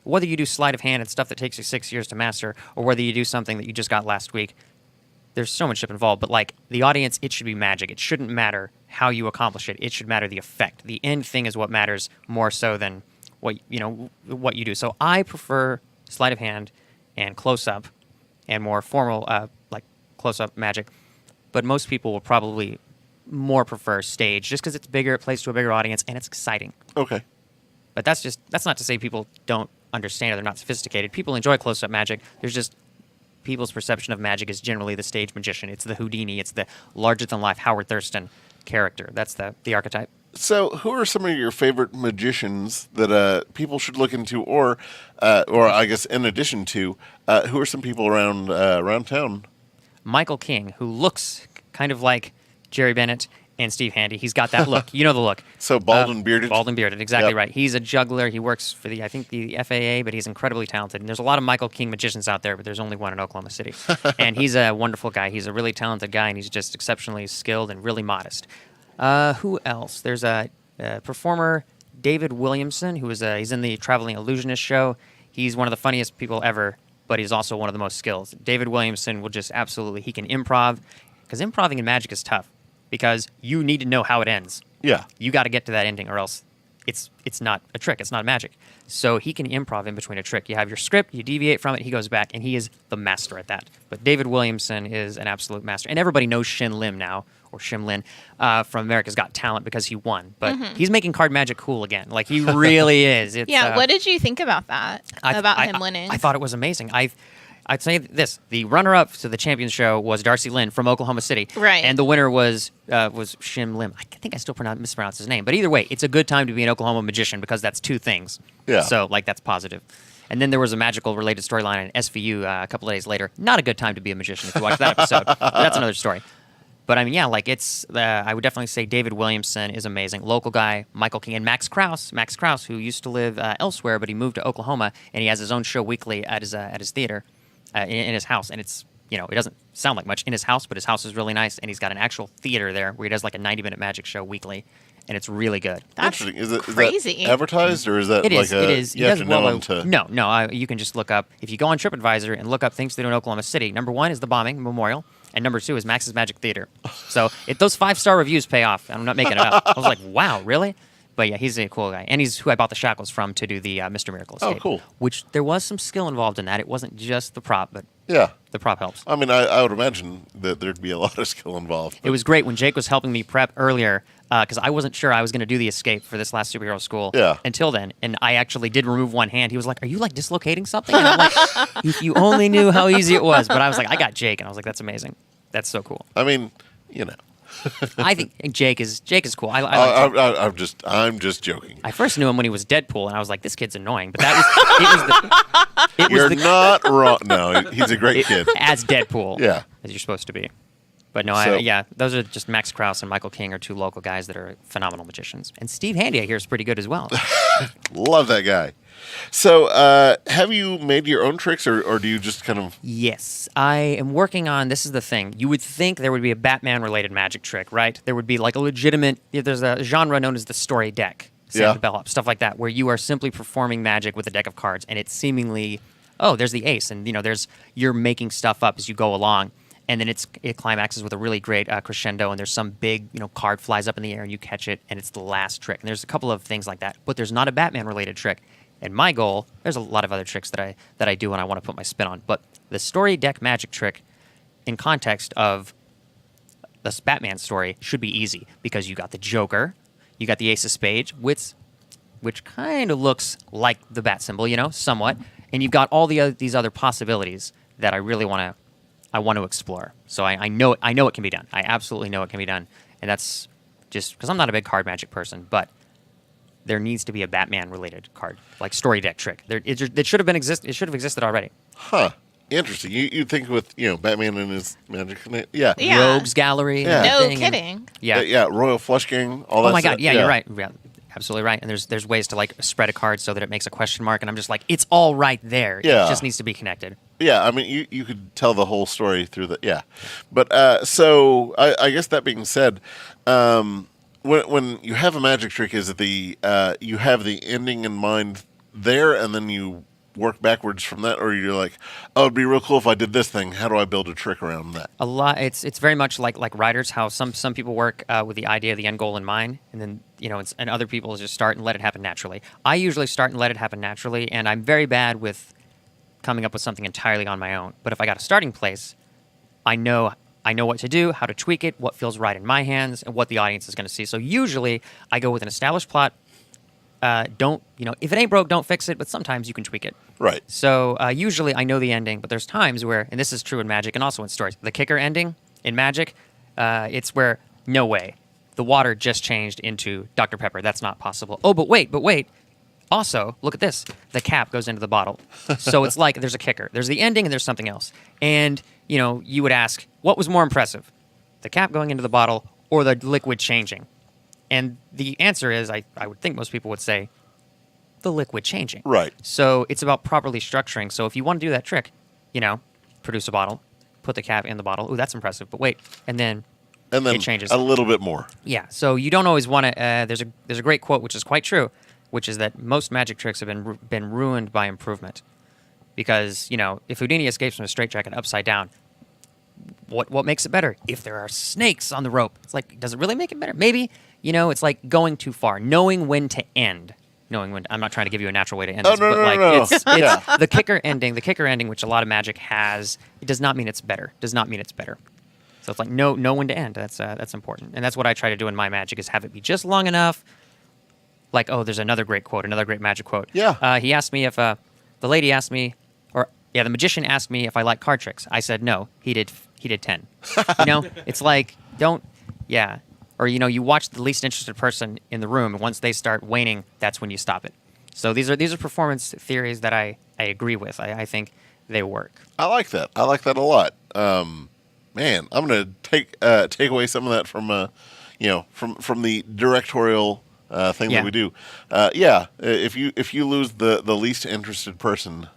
D: whether you do sleight of hand and stuff that takes you 6 years to master, or whether you do something that you just got last week, there's showmanship involved. But like the audience, it should be magic. It shouldn't matter how you accomplish it. It should matter the effect. The end thing is what matters more so than what you do. So I prefer sleight of hand and close-up and more formal, like close-up magic. But most people will probably more prefer stage just because it's bigger, it plays to a bigger audience, and it's exciting.
A: Okay.
D: But that's not to say people don't understand or they're not sophisticated. People enjoy close-up magic. There's just people's perception of magic is generally the stage magician. It's the Houdini. It's the larger-than-life Howard Thurston character. That's the archetype.
A: So, who are some of your favorite magicians that people should look into, or I guess in addition to, who are some people around town?
D: Michael King, who looks kind of like Jerry Bennett and Steve Handy. He's got that look. You know the look.
A: So bald and bearded.
D: Bald and bearded, exactly
A: Yep.
D: right. He's a juggler. He works for the FAA, but he's incredibly talented. And there's a lot of Michael King magicians out there, but there's only one in Oklahoma City. And he's a wonderful guy. He's a really talented guy, and he's just exceptionally skilled and really modest. Who else? There's a performer, David Williamson, who is he's in the Traveling Illusionist show. He's one of the funniest people ever, but he's also one of the most skilled. David Williamson will just absolutely, he can improv, because improving in magic is tough, because you need to know how it ends.
A: Yeah.
D: You got to get to that ending, or else it's not a trick. It's not magic. So he can improv in between a trick. You have your script, you deviate from it, he goes back, and he is the master at that. But David Williamson is an absolute master. And everybody knows Shin Lim now, or Shim Lin, from America's Got Talent because he won. But he's making card magic cool again. Like, he really is. It's,
B: what did you think about that? About him winning?
D: I thought it was amazing. I'd say this: the runner-up to the Champions Show was Darcy Lynn from Oklahoma City,
B: right?
D: And the winner was Shim Lim. I think I still mispronounce his name, but either way, it's a good time to be an Oklahoma magician because that's two things.
A: Yeah.
D: So that's positive. And then there was a magical related storyline in SVU a couple of days later. Not a good time to be a magician if you watch that episode. But that's another story. But I mean, it's. I would definitely say David Williamson is amazing. Local guy, Michael King, and Max Krause, who used to live elsewhere, but he moved to Oklahoma, and he has his own show weekly at his theater. In his house, and it's it doesn't sound like much in his house, but his house is really nice, and he's got an actual theater there where he does like a 90-minute magic show weekly, and it's really good.
B: That's
A: interesting.
B: crazy.
A: Is that advertised, or is that
D: It
A: like
D: is. It is.
A: You have to know him to?
D: No. You can just look up if you go on TripAdvisor and look up things to do in Oklahoma City. Number 1 is the bombing memorial, and number 2 is Max's Magic Theater. So those 5-star reviews pay off. I'm not making it up. I was like, wow, really? But yeah, he's a cool guy. And he's who I bought the shackles from to do the Mr. Miracle escape.
A: Oh, cool.
D: Which there was some skill involved in that. It wasn't just the prop, but
A: Yeah.
D: the prop helps.
A: I mean, I would imagine that there'd be a lot of skill involved.
D: It was great when Jake was helping me prep earlier because I wasn't sure I was going to do the escape for this last superhero school until then. And I actually did remove one hand. He was like, "Are you like dislocating something?" And I'm like, "If you only knew how easy it was." But I was like, "I got Jake," and I was like, "That's amazing. That's so cool."
A: I mean,
D: I think Jake is cool. I like Jake.
A: I'm just joking.
D: I first knew him when he was Deadpool, and I was like, "This kid's annoying." But that was
A: You're not wrong. No, he's a great kid.
D: as Deadpool.
A: Yeah.
D: As you're supposed to be. But no, those are just Max Krause and Michael King are two local guys that are phenomenal magicians. And Steve Handy, I hear, is pretty good as well.
A: Love that guy. So, have you made your own tricks, or do you just kind of...
D: Yes. I am working on... This is the thing. You would think there would be a Batman-related magic trick, right? There would be like a legitimate... There's a genre known as the story deck. Sam the Bellhop, stuff like that, where you are simply performing magic with a deck of cards, and it's seemingly... Oh, there's the ace, and you're making stuff up as you go along. And then it climaxes with a really great crescendo, and there's some big card flies up in the air, and you catch it, and it's the last trick. And there's a couple of things like that, but there's not a Batman-related trick. And my goal, there's a lot of other tricks that I do and I want to put my spin on, but the story deck magic trick, in context of this Batman story, should be easy because you got the Joker, you got the Ace of Spades, which kind of looks like the bat symbol, somewhat, and you've got all these other possibilities that I really want to explore. So I know it can be done. I absolutely know it can be done. And that's just because I'm not a big card magic person, but there needs to be a Batman-related card, like story deck trick. It should have existed already.
A: Huh. Interesting. You think with, Batman and his magic... Yeah.
D: Rogues Gallery.
A: Yeah.
B: No kidding.
D: Yeah.
A: Royal Flush Gang, all that
D: Oh my
A: stuff.
D: God. Yeah, you're right. Yeah, absolutely right. And there's ways to like spread a card so that it makes a question mark, and I'm just like, it's all right there.
A: Yeah.
D: It just needs to be connected.
A: Yeah, I mean, you could tell the whole story through the... Yeah. But, so, I guess that being said... When you have a magic trick, is it you have the ending in mind there, and then you work backwards from that, or you're like, oh, it'd be real cool if I did this thing. How do I build a trick around that?
D: A lot. It's very much like writers, how some people work with the idea of the end goal in mind, and then and other people just start and let it happen naturally. I usually start and let it happen naturally, and I'm very bad with coming up with something entirely on my own. But if I got a starting place, I know what to do, how to tweak it, what feels right in my hands, and what the audience is going to see. So usually I go with an established plot. If it ain't broke, don't fix it, but sometimes you can tweak it.
A: Right.
D: So usually I know the ending, but there's times where, and this is true in Magic and also in stories, the kicker ending in Magic, it's where, no way, the water just changed into Dr. Pepper. That's not possible. Oh, but wait. Also, look at this. The cap goes into the bottle. So it's like there's a kicker. There's the ending and there's something else. And, you would ask, what was more impressive? The cap going into the bottle or the liquid changing? And the answer is, I would think most people would say, the liquid changing.
A: Right.
D: So it's about properly structuring. So if you want to do that trick, produce a bottle, put the cap in the bottle. Ooh, that's impressive. But wait, and then it changes.
A: A little bit more.
D: Yeah. So you don't always want to. There's a great quote which is quite true, which is that most magic tricks have been ruined by improvement. Because if Houdini escapes from a straitjacket upside down, what makes it better? If there are snakes on the rope, it's like, does it really make it better? Maybe, it's like going too far, knowing when to end. Knowing when, I'm not trying to give you a natural way to end this, but it's the kicker ending, which a lot of Magic has, it does not mean it's better. So it's like know when to end. That's important, and that's what I try to do in my Magic is have it be just long enough. Like, oh, there's another great Magic quote.
A: Yeah.
D: He asked me if the lady asked me, the magician asked me if I like card tricks. I said no. He did 10. It's like or you watch the least interested person in the room, and once they start waning, that's when you stop it. So these are performance theories that I agree with. I think they work.
A: I like that. I like that a lot. Man, I'm gonna take away some of that from from the directorial thing that we do. If you lose the least interested person,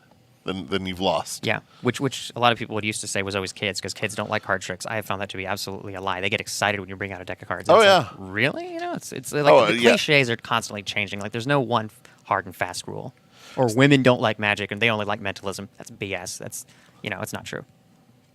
A: then you've lost.
D: Yeah, which a lot of people would used to say was always kids, because kids don't like card tricks. I have found that to be absolutely a lie. They get excited when you bring out a deck of cards.
A: Oh,
D: it's
A: yeah.
D: like, really? It's like the cliches are constantly changing. Like there's no one hard and fast rule. Or women don't like magic and they only like mentalism. That's BS. That's it's not true.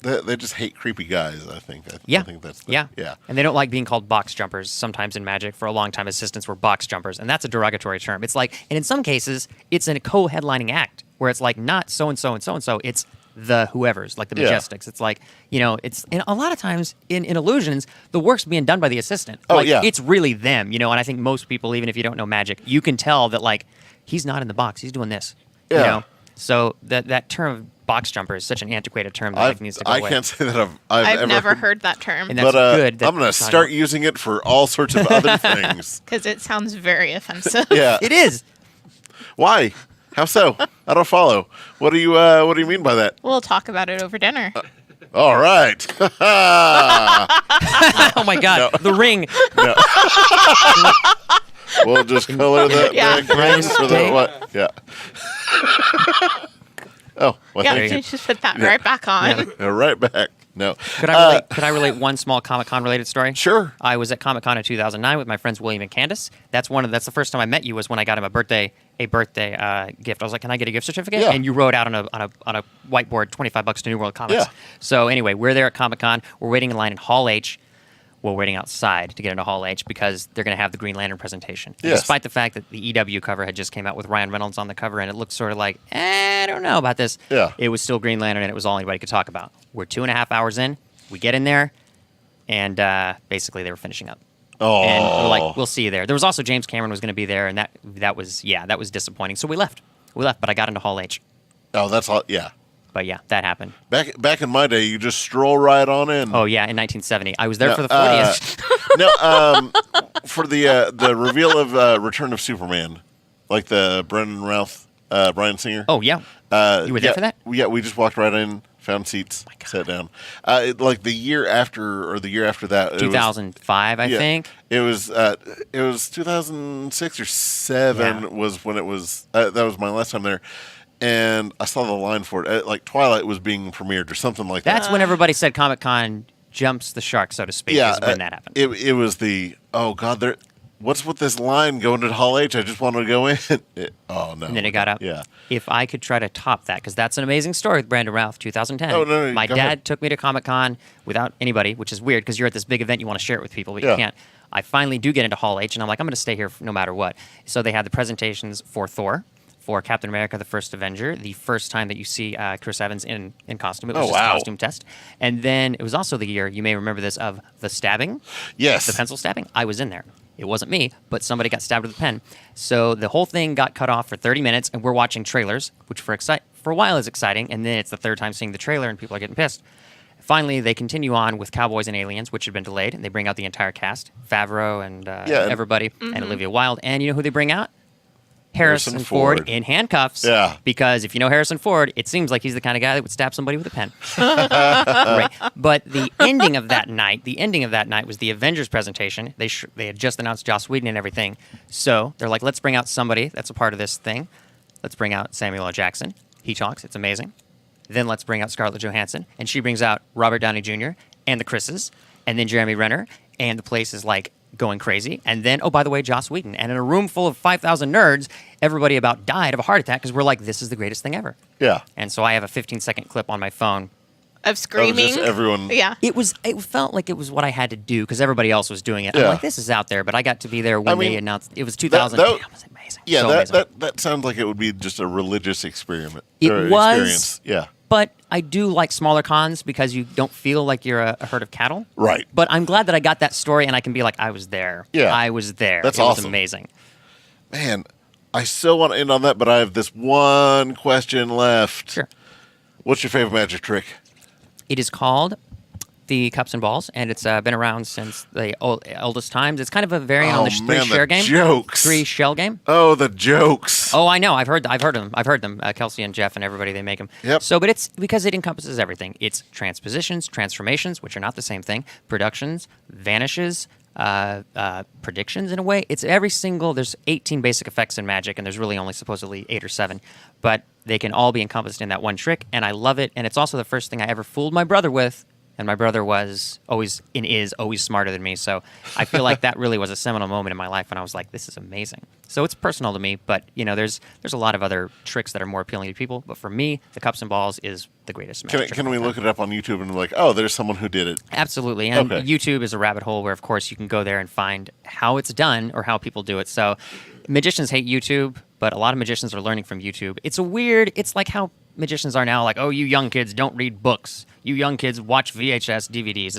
A: They just hate creepy guys, I think.
D: Yeah.
A: I think that's
D: yeah.
A: Yeah.
D: And they don't like being called box jumpers. Sometimes in Magic, for a long time, assistants were box jumpers, and that's a derogatory term. It's like, and in some cases, it's in a co-headlining act where it's like not so-and-so and so-and-so, it's the whoever's, like the Majestics. It's like, it's, and a lot of times in illusions, the work's being done by the assistant. It's really them, and I think most people, even if you don't know Magic, you can tell that, like, he's not in the box, he's doing this, So that term box jumper is such an antiquated term that needs to go away.
A: I can't say that I've ever
B: never heard that term.
D: And that's good.
A: I'm going to start using it for all sorts of other things.
B: Because it sounds very offensive.
A: Yeah.
D: It is.
A: Why? How so? I don't follow. What do you mean by that?
B: We'll talk about it over dinner.
A: All right.
D: Oh my God. No. The ring.
A: No. We'll just color that back in for the what? Yeah. Oh, well, thank you.
B: Just put that right back on.
A: Yeah, right back. No.
D: Could I relate one small Comic-Con related story?
A: Sure.
D: I was at Comic-Con in 2009 with my friends William and Candace. That's the first time I met you was when I got him a birthday gift. I was like, "Can I get a gift certificate?"
A: Yeah.
D: And you wrote out on a whiteboard $25 to New World Comics.
A: Yeah.
D: So anyway, we're there at Comic-Con. We're waiting in line in Hall H. We're waiting outside to get into Hall H because they're going to have the Green Lantern presentation.
A: Yes.
D: Despite the fact that the EW cover had just came out with Ryan Reynolds on the cover, and it looked sort of like, I don't know about this.
A: Yeah.
D: It was still Green Lantern, and it was all anybody could talk about. We're 2.5 hours in. We get in there, and basically they were finishing up.
A: Oh.
D: And we're like, we'll see you there. There was also James Cameron was going to be there, and that was disappointing. So we left, but I got into Hall H.
A: Oh, that's all. Yeah.
D: But yeah, that happened.
A: Back in my day, you just stroll right on in.
D: Oh yeah, in 1970, I was there for the 40th.
A: For the reveal of Return of Superman, like the Brendan Routh, Bryan Singer.
D: Oh yeah, you were there for that?
A: Yeah, we just walked right in, found seats, sat down. Like the year after that,
D: 2005, I think.
A: It was 2006 or 7 was when it was. That was my last time there. And I saw the line for it. Like Twilight was being premiered or something like that.
D: That's when everybody said Comic-Con jumps the shark, so to speak.
A: Yeah,
D: is when that happened.
A: It was the what's with this line going to Hall H? I just wanted to go in. Oh no!
D: And then it got up.
A: Yeah.
D: If I could try to top that, because that's an amazing story with Brandon Routh, 2010.
A: Oh no!
D: My
A: go
D: dad
A: ahead.
D: took me to Comic-Con without anybody, which is weird because you're at this big event, you want to share it with people, but
A: Yeah.
D: you can't. I finally do get into Hall H, and I'm like, I'm going to stay here no matter what. So they had the presentations for Thor, for Captain America: The First Avenger, the first time that you see Chris Evans in costume. It was just a costume test. And then it was also the year, you may remember this, of the stabbing.
A: Yes.
D: The pencil stabbing. I was in there. It wasn't me, but somebody got stabbed with a pen. So the whole thing got cut off for 30 minutes, and we're watching trailers, which for a while is exciting, and then it's the third time seeing the trailer, and people are getting pissed. Finally, they continue on with Cowboys and Aliens, which had been delayed, and they bring out the entire cast, Favreau and everybody, and Olivia Wilde. And you know who they bring out? Harrison Ford in handcuffs.
A: Yeah.
D: Because if you know Harrison Ford, it seems like he's the kind of guy that would stab somebody with a pen. Right. But the ending of that night was the Avengers presentation. They had just announced Joss Whedon and everything. So they're like, let's bring out somebody that's a part of this thing. Let's bring out Samuel L. Jackson. He talks. It's amazing. Then let's bring out Scarlett Johansson. And she brings out Robert Downey Jr. and the Chris's. And then Jeremy Renner. And the place is like going crazy. And then, oh, by the way, Joss Whedon. And in a room full of 5,000 nerds, everybody about died of a heart attack because we're like, this is the greatest thing ever.
A: Yeah.
D: And so I have a 15-second clip on my phone
B: of screaming.
A: Just everyone.
B: Yeah.
D: It felt like it was what I had to do because everybody else was doing it. I'm
A: Yeah.
D: like, this is out there, but I got to be there when they announced it was 2000.
A: that-
D: Damn, it was amazing.
A: Yeah,
D: So
A: that,
D: amazing.
A: that sounds like it would be just a religious experiment.
D: It
A: or
D: was.
A: Experience. Yeah.
D: But I do like smaller cons because you don't feel like you're a herd of cattle.
A: Right.
D: But I'm glad that I got that story and I can be like, I was there.
A: Yeah.
D: I was there.
A: That's
D: it was
A: awesome.
D: amazing.
A: Man, I still want to end on that, but I have this one question left.
D: Sure.
A: What's your favorite magic trick?
D: It is called the Cups and Balls, and it's been around since the oldest times. It's kind of a variant on the
A: man,
D: three share
A: the
D: game.
A: jokes.
D: 3 shell game.
A: Oh, the jokes.
D: Oh, I know. I've heard them. Kelsey and Jeff and everybody, they make them.
A: Yep.
D: So, but it's because it encompasses everything. It's transpositions, transformations, which are not the same thing, productions, vanishes, predictions in a way. It's every single. There's 18 basic effects in Magic, and there's really only supposedly 8 or 7, but they can all be encompassed in that one trick, and I love it. And it's also the first thing I ever fooled my brother with. And my brother was always smarter than me. So I feel like that really was a seminal moment in my life when I was like, this is amazing. So it's personal to me, but there's a lot of other tricks that are more appealing to people. But for me, the Cups and Balls is the greatest magic trick.
A: Can we look it up on YouTube and be like, oh, there's someone who did it?
D: Absolutely. And
A: Okay.
D: YouTube is a rabbit hole where, of course, you can go there and find how it's done or how people do it. So magicians hate YouTube, but a lot of magicians are learning from YouTube. It's like how magicians are now, like, oh, you young kids don't read books. You young kids watch VHS DVDs.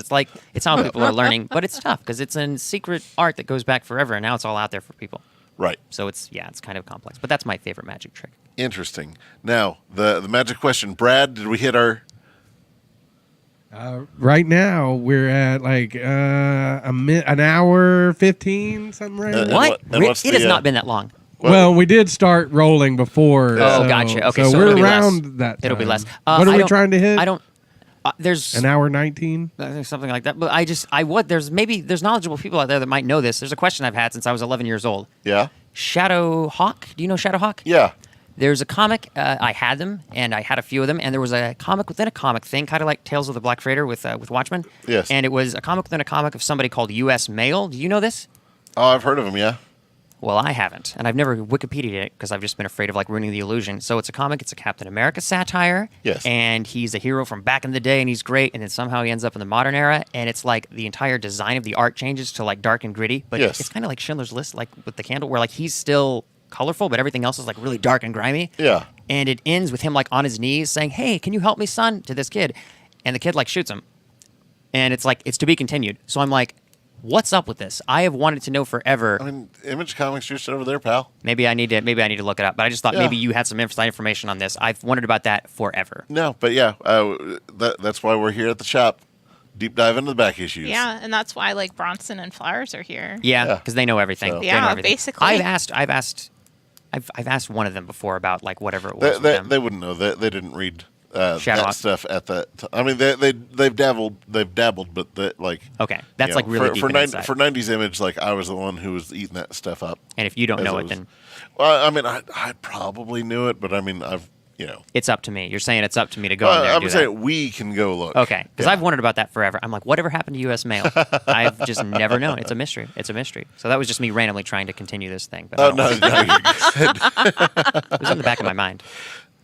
D: It's how people are learning, but it's tough because it's a secret art that goes back forever, and now it's all out there for people.
A: Right.
D: So it's kind of complex, but that's my favorite magic trick.
A: Interesting. Now, the magic question. Brad, did we hit our...
C: Right now, we're at like an hour 15, something right
A: And
C: now.
D: What?
A: and what's
D: It has
A: the,
D: not been that long.
C: Well, we did start rolling before.
D: Oh,
C: so,
D: gotcha. Okay,
C: so
D: so
C: we're
D: it'll be
C: around
D: less.
C: that.
D: It'll be
C: time.
D: less.
C: What are we trying to hit?
D: I don't. There's
C: An hour 19.
D: something like that. But there's knowledgeable people out there that might know this. There's a question I've had since I was 11 years old.
A: Yeah?
D: Shadow Hawk. Do you know Shadow Hawk?
A: Yeah.
D: There's a comic. I had them, and I had a few of them. And there was a comic within a comic thing, kind of like Tales of the Black Freighter with Watchmen.
A: Yes.
D: And it was a comic within a comic of somebody called U.S. Mail. Do you know this?
A: Oh, I've heard of him, yeah.
D: Well, I haven't, and I've never Wikipedia'd it because I've just been afraid of ruining the illusion. So it's a comic. It's a Captain America satire.
A: Yes.
D: And he's a hero from back in the day, and he's great. And then somehow he ends up in the modern era, and it's like the entire design of the art changes to dark and gritty. But
A: Yes.
D: it's kind of like Schindler's List, like with the candle, where he's still colorful, but everything else is really dark and grimy.
A: Yeah.
D: And it ends with him on his knees saying, "Hey, can you help me, son?" to this kid, and the kid shoots him, and it's it's to be continued. So I'm like, what's up with this? I have wanted to know forever.
A: I mean, Image Comics just over there, pal.
D: Maybe I need to look it up. But I just thought
A: Yeah.
D: maybe you had some inside information on this. I've wondered about that forever.
A: No, but yeah, that's why we're here at the shop. Deep dive into the back issues.
B: Yeah, and that's why Bronson and Flowers are here.
D: Yeah,
A: Yeah.
D: because they know everything.
A: So-
D: They
B: Yeah,
D: know everything.
B: basically.
D: I've asked one of them before about whatever it was. with
A: They
D: them.
A: wouldn't know. They didn't read
D: Shadow
A: that
D: Hawk.
A: stuff at that. I mean, they've dabbled, but
D: Okay, that's
A: you know,
D: really
A: for
D: deep
A: for,
D: in
A: nine-
D: inside.
A: for 90s Image. I was the one who was eating that stuff up.
D: And if you don't
A: as
D: know
A: it
D: it,
A: was-
D: then
A: Well, I mean, I probably knew it, but I mean,
D: it's up to me. You're saying it's up to me to go in there and
A: I'm
D: do
A: saying
D: that.
A: we can go look.
D: Okay, because
A: Yeah.
D: I've wondered about that forever. I'm like, whatever happened to U.S. Mail? I've just never known. It's a mystery. It's a mystery. So that was just me randomly trying to continue this thing. But I
A: Oh
D: don't-
A: no, you're good.
D: it was in the back of my mind.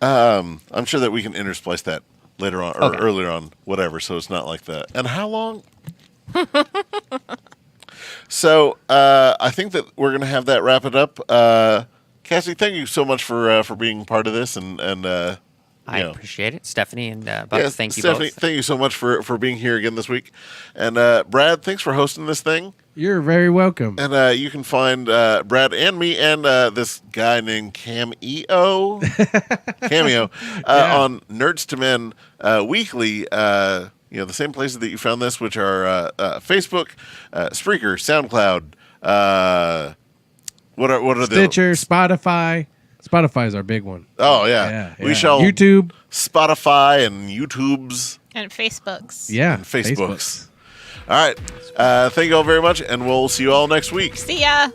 A: I'm sure that we can intersplice that later on or
D: Okay.
A: earlier on, whatever. So it's not like that. And how long? So I think that we're gonna have that wrap it up. Cassie, thank you so much for being part of this, and
D: I
A: you know.
D: appreciate it. Stephanie and Buck,
A: Yes,
D: thank you
A: Stephanie,
D: both.
A: thank you so much for being here again this week. And Brad, thanks for hosting this thing.
C: You're very welcome.
A: And you can find Brad and me and this guy named Cameo on Nerds to Men weekly. The same places that you found this, which are Facebook, Spreaker, SoundCloud. What are the
C: Stitcher, Spotify. Spotify is our big one.
A: Oh yeah.
C: Yeah,
A: We
C: yeah.
A: shall
C: YouTube.
A: Spotify and YouTube's
B: And Facebooks.
C: Yeah.
A: and Facebooks. All right. Thank you all very much, and we'll see you all next week.
B: See ya.